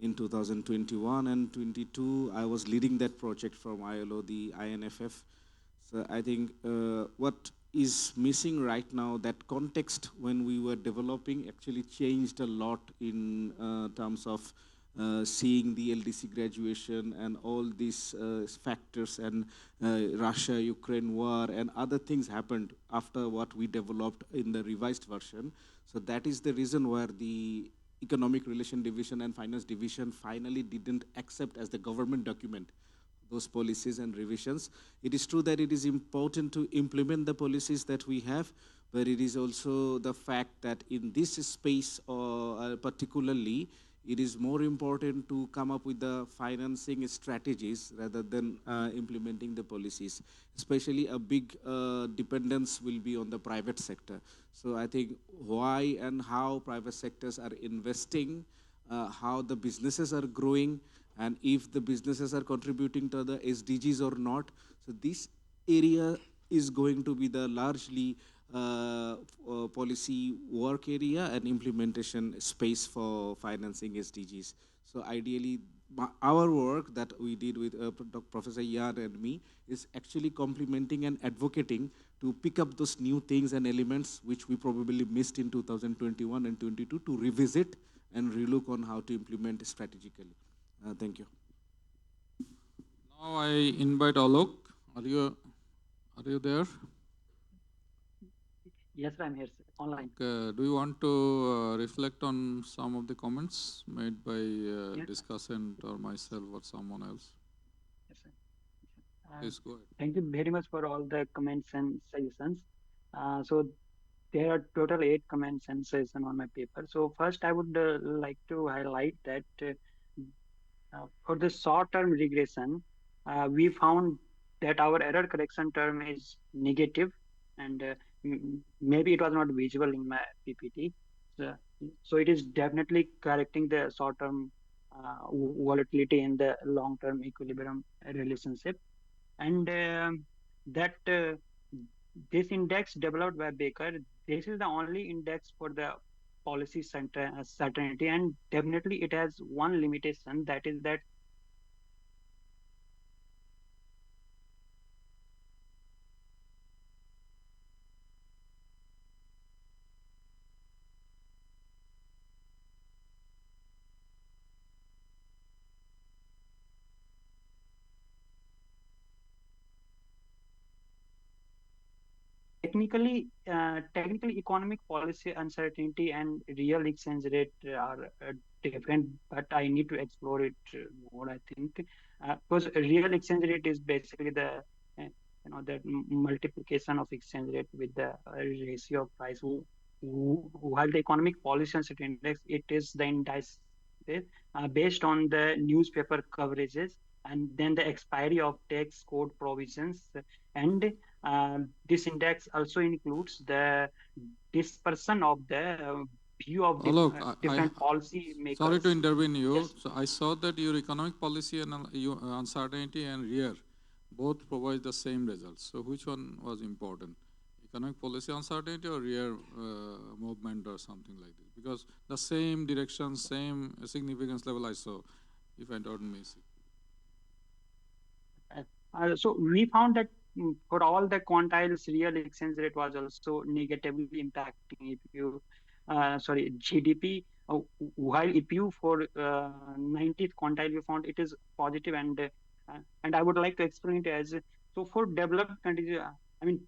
In 2021 and 22, I was leading that project from ILO, the INFF. So I think what is missing right now, that context when we were developing actually changed a lot in terms of seeing the LDC graduation and all these factors, and Russia-Ukraine war and other things happened after what we developed in the revised version. So that is the reason where the Economic Relation Division and Finance Division finally didn't accept as the government document those policies and revisions. It is true that it is important to implement the policies that we have, but it is also the fact that in this space particularly, it is more important to come up with the financing strategies rather than implementing the policies. Especially a big dependence will be on the private sector. So I think why and how private sectors are investing, how the businesses are growing, and if the businesses are contributing to the SDGs or not. So this area is going to be the largely policy work area and implementation space for financing SDGs. So ideally, our work that we did with Professor Yan and me is actually complementing and advocating to pick up those new things and elements which we probably missed in 2021 and 22 to revisit and relook on how to implement strategically. Thank you. Now I invite Alok. Are you there? Yes, I'm here, sir, online. Do you want to reflect on some of the comments made by discussant or myself or someone else? Yes, sir. Please go ahead. Thank you very much for all the comments and suggestions. So there are total 8 comments and suggestions on my paper. So first, I would like to highlight that for the short-term regression, we found that our error correction term is negative, and maybe it was not visible in my PPT. So So it is definitely correcting the short-term volatility in the long-term equilibrium relationship. And that this index developed by Baker, this is the only index for the policy certainty, and definitely it has one limitation, that is that technically economic policy uncertainty and real exchange rate are different, but I need to explore it more, I think. Because real exchange rate is basically the the multiplication of exchange rate with the ratio of price. While the economic policy uncertainty index, it is the index based on the newspaper coverages and then the expiry of tax code provisions. And this index also includes the dispersion of the view of Look, different policy sorry to makers. intervene you. Yes. So I saw that your economic policy and uncertainty and REAR both provide the same results. So which one was important? Economic policy uncertainty or REAR movement or something like this? Because the same direction, same significance level I saw, if I don't miss it. So we found that for all the quantiles, real exchange rate was also negatively impacting if you, GDP. While if you for 90th quantile, we found it is positive, and I would like to explain it as so for developed countries. I mean,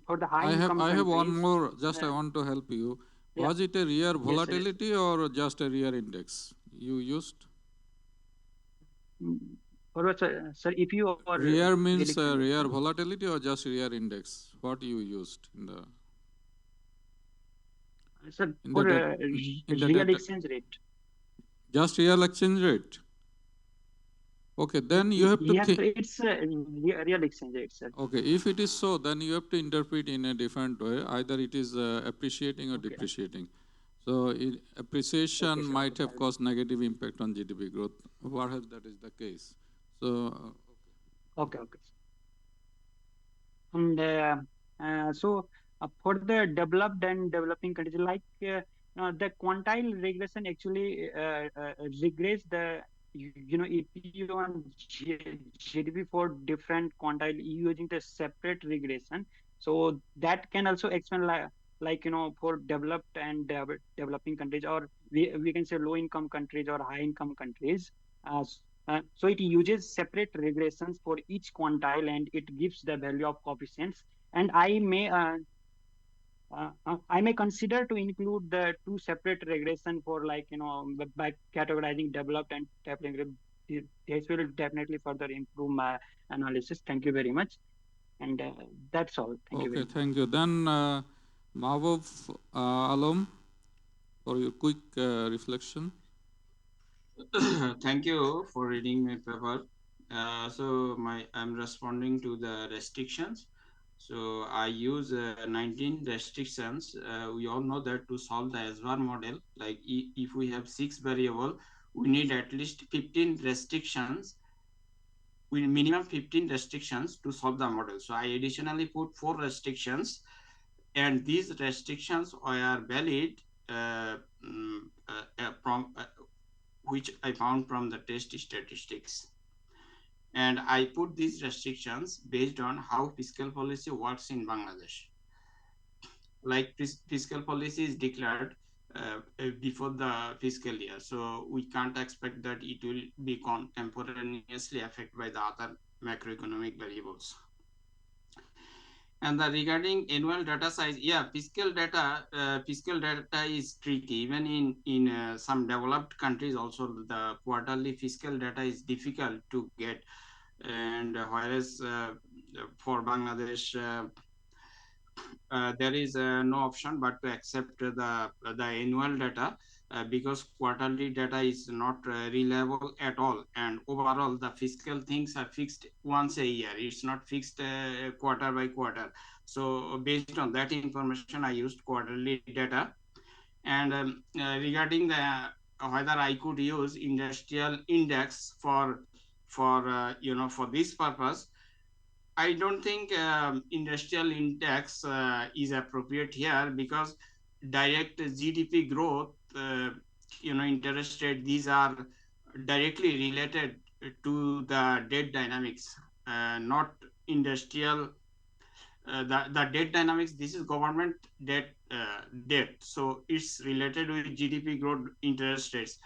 for the high income countries. I have one more. Just I want to help you. Yeah. Was it a REAR Yes, volatility or just a REAR index you used? Sir, if you are REAR means REAR volatility or just REAR index? What you used in the? Sir, in for the real exchange rate. Just real exchange rate. Okay, then you have to Yes, think. it's real exchange rate, sir. Okay, if it is so, then you have to interpret in a different way. Either it is appreciating or depreciating. So appreciation might have caused negative impact on GDP growth. Perhaps that is the case. So. Okay. And so for the developed and developing countries, like the quantile regression actually regress the EPU and GDP for different quantile using the separate regression. So that can also explain like for developed and developing countries, or we can say low income countries or high income countries. So it uses separate regressions for each quantile and it gives the value of coefficients. And I may consider to include the two separate regression for by categorizing developed and developing. This will definitely further improve my analysis. Thank you very much. And that's all. Thank you very much. Thank you. Then Mahbub Alam, for your quick reflection. Thank you for reading my paper. I'm responding to the restrictions. So I use 19 restrictions. We all know that to solve the S-bar model, like if we have 6 variable, we need at least 15 restrictions. We minimum 15 restrictions to solve the model. So I additionally put 4 restrictions, and these restrictions are valid from which I found from the test statistics. And I put these restrictions based on how fiscal policy works in Bangladesh. Like fiscal policy is declared before the fiscal year, so we can't expect that it will be contemporaneously affected by the other macroeconomic variables. And regarding annual data size, fiscal data is tricky. Even in some developed countries, also the quarterly fiscal data is difficult to get. And whereas for Bangladesh, there is no option but to accept the annual data because quarterly data is not reliable at all, and overall the fiscal things are fixed once a year. It's not fixed quarter by quarter. So based on that information, I used quarterly data. And regarding the whether I could use industrial index for for this purpose, I don't think industrial index is appropriate here, because direct GDP growth, interest rate, these are directly related to the debt dynamics, not industrial. The debt dynamics, this is government debt, so it's related with GDP growth, interest rates.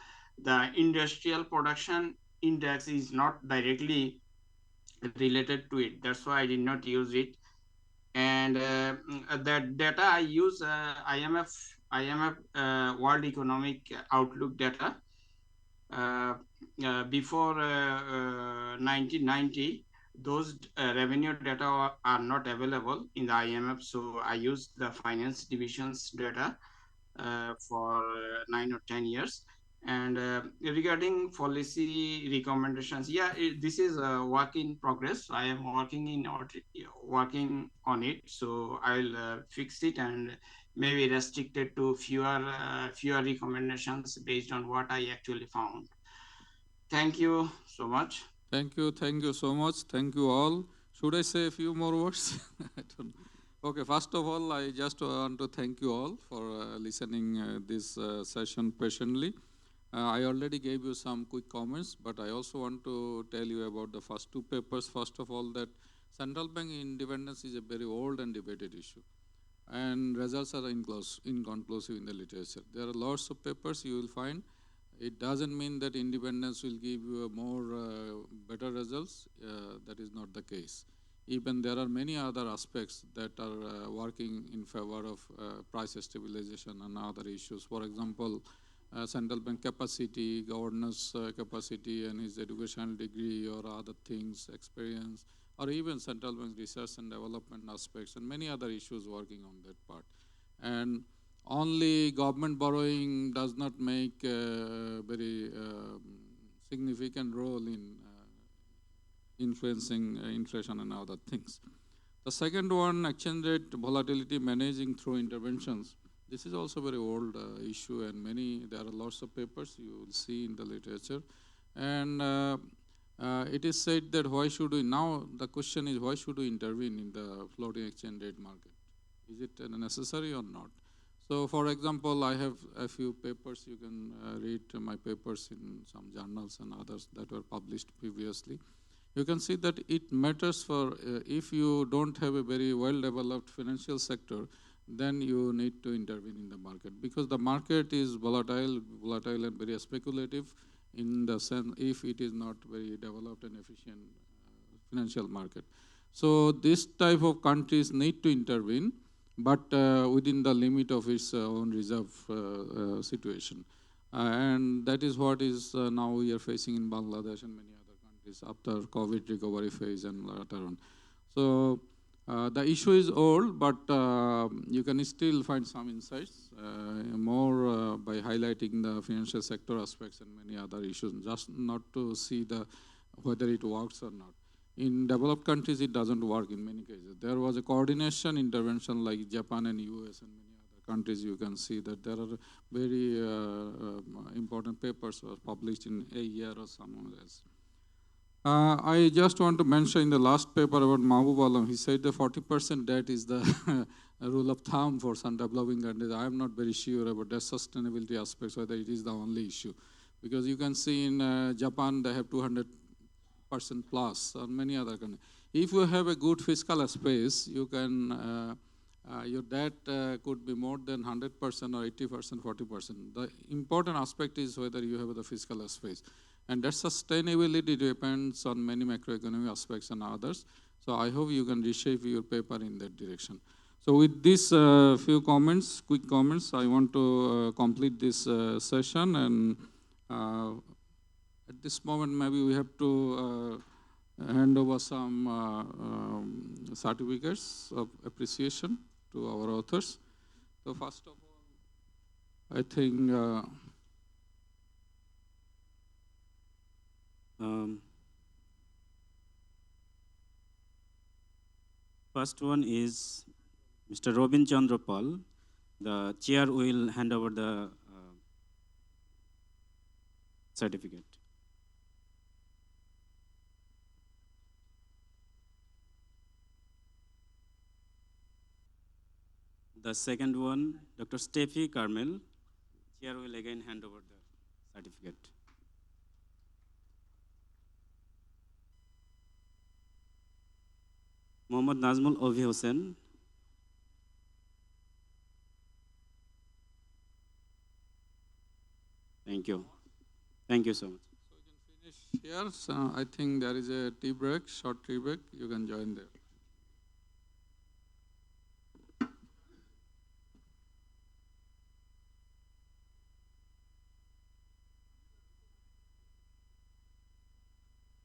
The industrial production index is not directly related to it. That's why I did not use it. And that data I use IMF World Economic Outlook data. Before 1990, those revenue data are not available in the IMF, so I use the finance division's data for 9 or 10 years. And regarding policy recommendations, yeah, this is a work in progress. I am working on it, so I'll fix it and maybe restrict it to fewer recommendations based on what I actually found. Thank you so much. Thank you so much. Thank you all. Should I say a few more words? I don't know. Okay, first of all, I just want to thank you all for listening this session patiently. I already gave you some quick comments, but I also want to tell you about the first two papers. First of all, that central bank independence is a very old and debated issue, and results are inconclusive in the literature. There are lots of papers you will find. It doesn't mean that independence will give you better results. That is not the case. Even there are many other aspects that are working in favor of price stabilization and other issues. For example, central bank capacity, governance capacity, and his educational degree or other things, experience, or even central bank research and development aspects, and many other issues working on that part. And only government borrowing does not make a very significant role in influencing inflation and other things. The second one, exchange rate volatility managing through interventions. This is also a very old issue, and there are lots of papers you will see in the literature. And it is said that now the question is, why should we intervene in the floating exchange rate market? Is it necessary or not? So, for example, I have a few papers. You can read my papers in some journals and others that were published previously. You can see that it matters for if you don't have a very well-developed financial sector, then you need to intervene in the market, because the market is volatile and very speculative in the sense if it is not very developed and efficient financial market. So this type of countries need to intervene, but within the limit of its own reserve situation. And that is what is now we are facing in Bangladesh and many other countries after COVID recovery phase and later on. So the issue is old, but you can still find some insights more by highlighting the financial sector aspects and many other issues, just not to see whether it works or not. In developed countries, it doesn't work in many cases. There was a coordination intervention like Japan and US and many other countries. You can see that there are very important papers were published in a year or somewhere else. I just want to mention in the last paper about Mahbub Alam, he said the 40% debt is the rule of thumb for some developing countries. I am not very sure about the sustainability aspects, whether it is the only issue. Because you can see in Japan, they have 200% plus, or many other countries. If you have a good fiscal space, you can, your debt could be more than 100% or 80%, 40%. The important aspect is whether you have the fiscal space. And that sustainability depends on many macroeconomic aspects and others. So I hope you can reshape your paper in that direction. So with these few comments, quick comments, I want to complete this session. And at this moment, maybe we have to hand over some certificates of appreciation to our authors. So first of all, I think first one is Mr. Robin Chandra Pal, the chair will hand over the certificate. The second one, Dr. Steffi Carmel. Chair will again hand over the certificate. Mohammad Nazmul Ovi Hossain. Thank you. Thank you so much. So we can finish here. So I think there is a tea break, short tea break. You can join there.